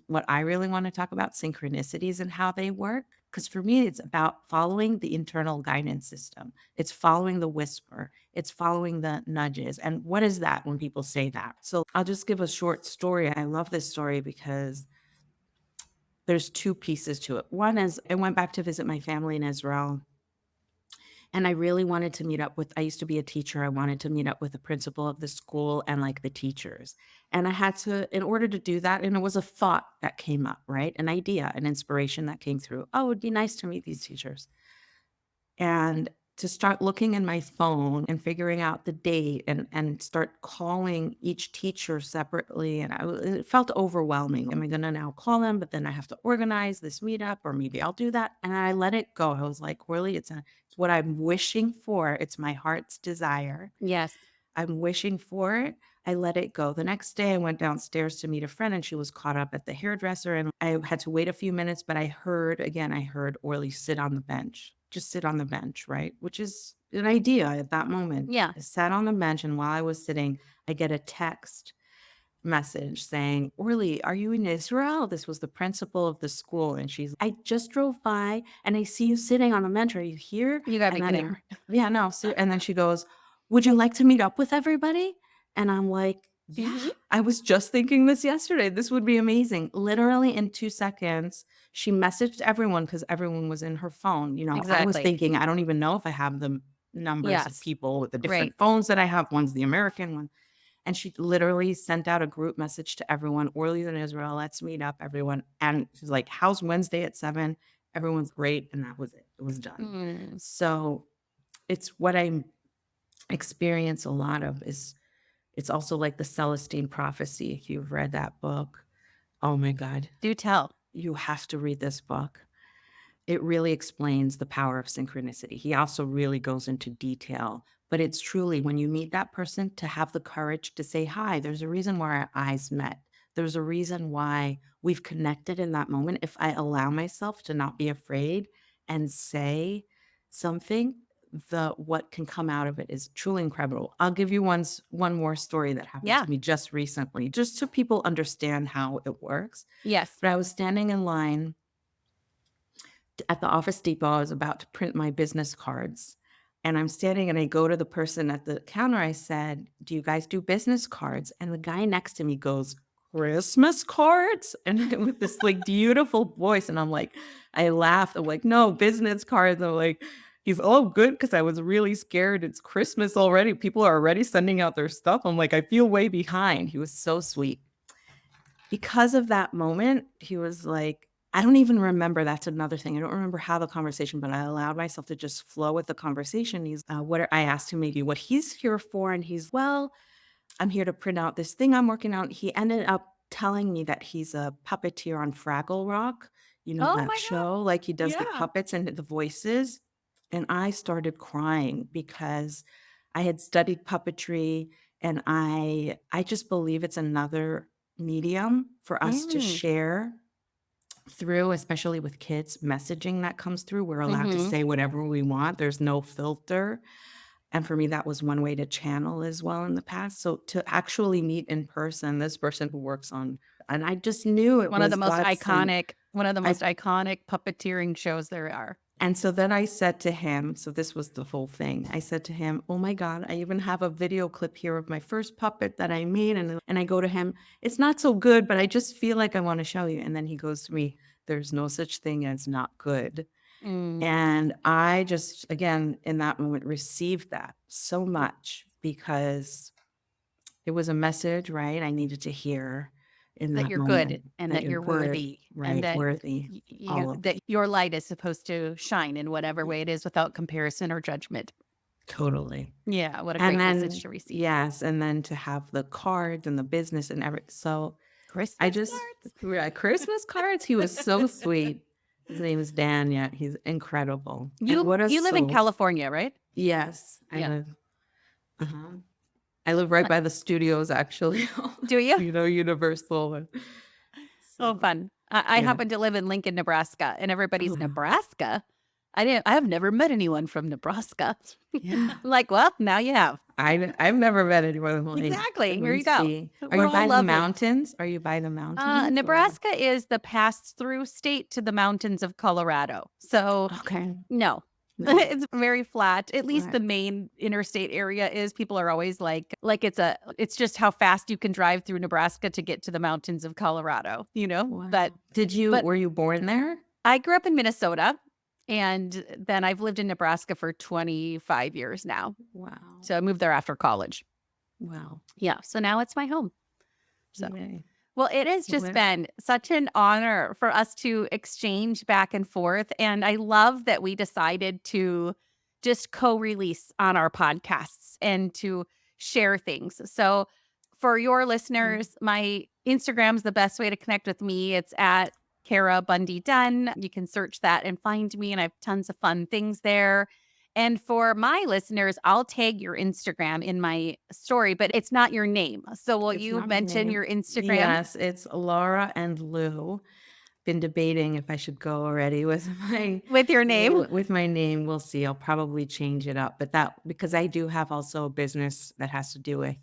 what I really want to talk about, synchronicities and how they work. Because for me, it's about following the internal guidance system. It's following the whisper. It's following the nudges. And what is that when people say that? So I'll just give a short story. I love this story because there's two pieces to it. One is I went back to visit my family in Israel, and I really wanted to meet up with, I used to be a teacher. I wanted to meet up with the principal of the school and like the teachers. And I had to, in order to do that, and it was a thought that came up, right? An idea, an inspiration that came through. Oh, it'd be nice to meet these teachers. And to start looking in my phone and figuring out the date and start calling each teacher separately. And it felt overwhelming. Am I going to now call them? But then I have to organize this meetup, or maybe I'll do that. And I let it go. I was like, really, it's what I'm wishing for. It's my heart's desire. Yes. I'm wishing for it. I let it go. The next day, I went downstairs to meet a friend, and she was caught up at the hairdresser. And I had to wait a few minutes, but I heard Orly sit on the bench, just sit on the bench, right? Which is an idea at that moment. Yeah. I sat on the bench, and while I was sitting, I get a text message saying, Orly, are you in Israel? This was the principal of the school. And she's, I just drove by and I see you sitting on a mentor. Are you here? You gotta And be then, kidding. yeah, no. So, and then she goes, would you like to meet up with everybody? And I'm like, yeah, Mhm. I was just thinking this yesterday. This would be amazing. Literally in 2 seconds, she messaged everyone because everyone was in her phone. I was Exactly. thinking, I don't even know if I have the numbers of Yes. people with the Right. different phones that I have. One's the American one. And she literally sent out a group message to everyone, Orly's in Israel, let's meet up, everyone. And she's like, how's Wednesday at 7? Everyone's great. And that was it. It was done. Mm. So it's what I experience a lot of is it's also like the Celestine prophecy. If you've read that book, oh my God, Do tell. you have to read this book. It really explains the power of synchronicity. He also really goes into detail, but it's truly when you meet that person to have the courage to say, hi, there's a reason why our eyes met. There's a reason why we've connected in that moment. If I allow myself to not be afraid and say something, what can come out of it is truly incredible. I'll give you one more story that happened Yeah. to me just recently, just so people understand how it works. Yes. But I was standing in line at the Office Depot. I was about to print my business cards. And I'm standing and I go to the person at the counter. I said, do you guys do business cards? And the guy next to me goes, Christmas cards? And with this like beautiful voice. And I'm like, I laughed. I'm like, no, business cards. I'm like, he's all good because I was really scared. It's Christmas already. People are already sending out their stuff. I'm like, I feel way behind. He was so sweet. Because of that moment, he was like, I don't even remember. That's another thing. I don't remember how the conversation, but I allowed myself to just flow with the conversation. I asked him maybe what he's here for. And he's, well, I'm here to print out this thing I'm working on. He ended up telling me that he's a puppeteer on Fraggle Rock, Oh that my God. show, like he does the Yeah. puppets and the voices. And I started crying because I had studied puppetry and I just believe it's another medium for us to Mm. share through, especially with kids, messaging that comes through. We're allowed to Mhm. say whatever we want. There's no filter. And for me, that was one way to channel as well in the past. So to actually meet in person, this person who works on, and I just knew it One of the was most godsend. I iconic puppeteering shows there are. And so then I said to him, so this was the whole thing. I said to him, oh my God, I even have a video clip here of my first puppet that I made. And I go to him, it's not so good, but I just feel like I want to show you. And then he goes to me, there's no such thing as not good. Mm. And I just, again, in that moment, received that so much because it was a message, right? I needed to hear in That that you're good moment and that that you're you're good, worthy and right? that Worthy, all of that it. your light is supposed to shine in whatever way it is without comparison or judgment. Totally. Yeah, what a And great message then, to receive. yes, and then to have the cards and the business and everything. So I Christmas just, cards? yeah, Christmas cards, he was so sweet. His name is Dan. Yeah, he's incredible. And what a You live in soul. California, right? Yes, I Yeah. live. Uh-huh. I live right by the studios, actually. Do you? Universal. Oh, So, fun. I yeah. happen to live in Lincoln, Nebraska, and Oh, everybody's wow. Nebraska. I have never met anyone from Nebraska. Yeah. I'm like, well, now you have. I've never met anyone like, Exactly. let Here me you go. see. Are We're you all by the lovely. mountains? Are you by the mountains or? Nebraska is the pass-through state to the mountains of Colorado. So, Okay. no. No. It's very flat. At least Right. the main interstate area is. People are always like it's just how fast you can drive through Nebraska to get to the mountains of Colorado, you know? Wow. But Were you born there? I grew up in Minnesota and then I've lived in Nebraska for 25 years now. Wow. So I moved there after college. Wow. Yeah. So now it's my home. So Yay. well, it has just What? been such an honor for us to exchange back and forth. And I love that we decided to just co release on our podcasts and to share things. So, for your listeners, my Instagram's the best way to connect with me. It's at Kara Bunde-Dunn. You can search that and find me, and I have tons of fun things there. And for my listeners, I'll tag your Instagram in my story, but it's not your name. So will It's you not my mention name. your Instagram Yes, it's Laura and Lou. Been debating if I should go already with my with your name? name. We'll see. I'll probably change it up, but that because I do have also a business that has to do with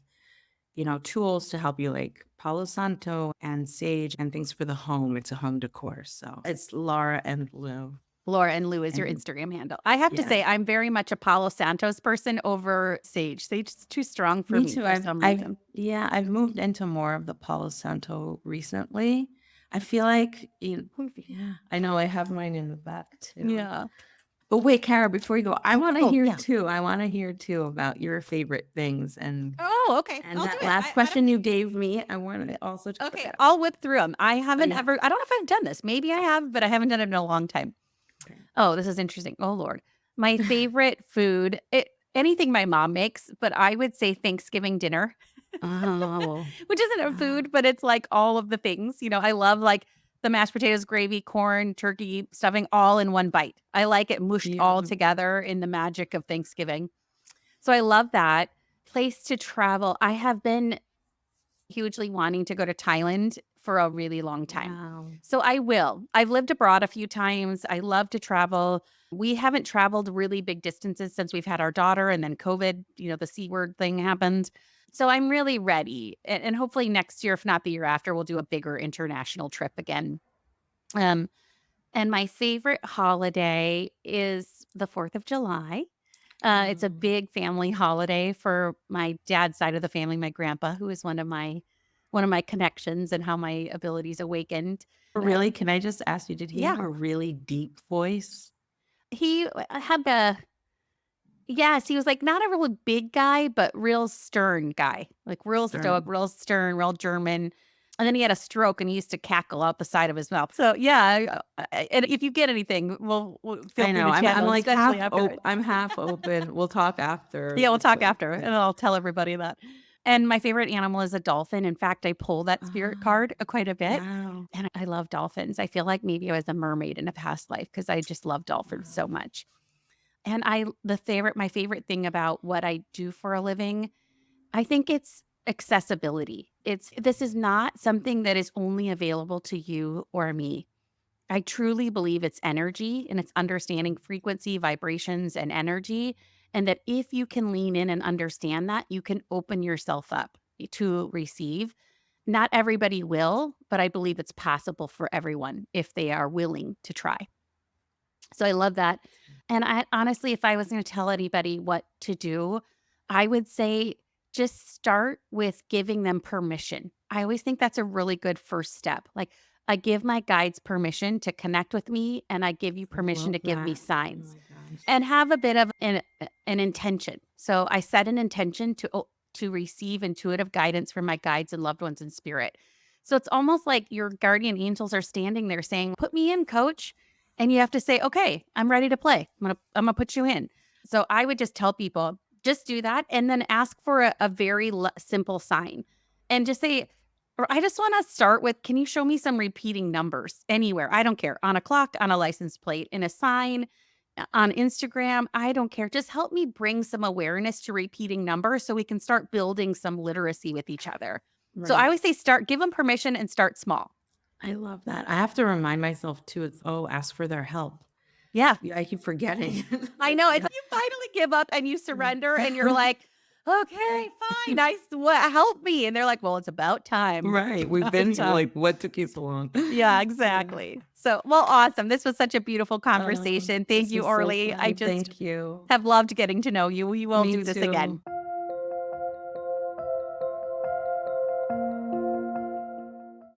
tools to help you, like Palo Santo and sage and things for the home. It's a home decor. So it's Laura and Lou. Laura and Lou is your And Instagram handle. I have to yeah, say, I'm very much a Palo Santos person over sage. Sage is too strong for me me too. for some reason. I've moved into more of the Palo Santo recently. I feel like, yeah, I know I have mine in the back too. Yeah. But wait, Kara, before you go, I want to Oh, hear yeah. too. I want to hear too about your favorite things Oh, okay. and I'll do that it. last question you gave me. I want to also talk Okay, about. I'll whip through them. I Oh, haven't yeah. I don't know if I've done this. Maybe I have, but I haven't done it in a long time. Okay. Oh, this is interesting. Oh, Lord. My favorite food, anything my mom makes, but I would say Thanksgiving dinner, Oh, which isn't a wow. food, but it's like all of the things. I love like the mashed potatoes, gravy, corn, turkey, stuffing all in one bite. I like it mushed all Yeah. together in the magic of Thanksgiving. So I love that. Place to travel. I have been hugely wanting to go to Thailand for a really long time. Wow. So I will. I've lived abroad a few times. I love to travel. We haven't traveled really big distances since we've had our daughter, and then COVID, the C word thing happened. So I'm really ready. And hopefully next year, if not the year after, we'll do a bigger international trip again. Um, and my favorite holiday is the 4th of July. It's a Um, big family holiday for my dad's side of the family, my grandpa, who is one of my connections and how my abilities awakened. really, can I just ask you, did he Yeah. have a really deep voice? He had the Yes, he was like not a really big guy, but real stern guy. Like real stoic, Stern. real stern, real German. And then he had a stroke and he used to cackle out the side of his mouth. So yeah, and if you get anything, we'll feel I free know. to I'm channel, like especially after it. I'm half open. We'll talk after Yeah, we'll this, talk but after, and I'll tell everybody that. And my favorite animal is a dolphin. In fact, I pull that spirit oh, card quite a bit, wow. and I love dolphins. I feel like maybe I was a mermaid in a past life because I just love dolphins so Wow. much. And my favorite thing about what I do for a living, I think it's accessibility. This is not something that is only available to you or me. I truly believe it's energy and it's understanding frequency, vibrations, and energy. And that if you can lean in and understand that, you can open yourself up to receive. Not everybody will, but I believe it's possible for everyone if they are willing to try. So I love that. And I honestly, if I was going to tell anybody what to do, I would say just start with giving them permission. I always think that's a really good first step. Like I give my guides permission to connect with me, and I give you I permission love to give me that. Oh signs my gosh. and have a bit of an intention. So I set an intention to receive intuitive guidance from my guides and loved ones in spirit. So it's almost like your guardian angels are standing there saying, "Put me in, coach." And you have to say, "Okay, I'm ready to play. I'm gonna put you in." So I would just tell people, just do that and then ask for a very simple sign and just say, or I just want to start with, can you show me some repeating numbers anywhere? I don't care. On a clock, on a license plate, in a sign, on Instagram, I don't care. Just help me bring some awareness to repeating numbers so we can start building some literacy with each other. So I Right. always say give them permission and start small. I love that. I have to remind myself too, ask for their help. Yeah. Yeah, I keep forgetting. I know. It's you finally give up and you surrender and you're like, okay, fine. Help me. And they're like, well, it's about time. Right. We've About been here, time. like, what took you so long? Yeah, Yeah. exactly. So, well, awesome. This was such a beautiful conversation. Thank This you, was so Orly. I fun. just Thank you. have loved getting to know you. We will Me do this again. too.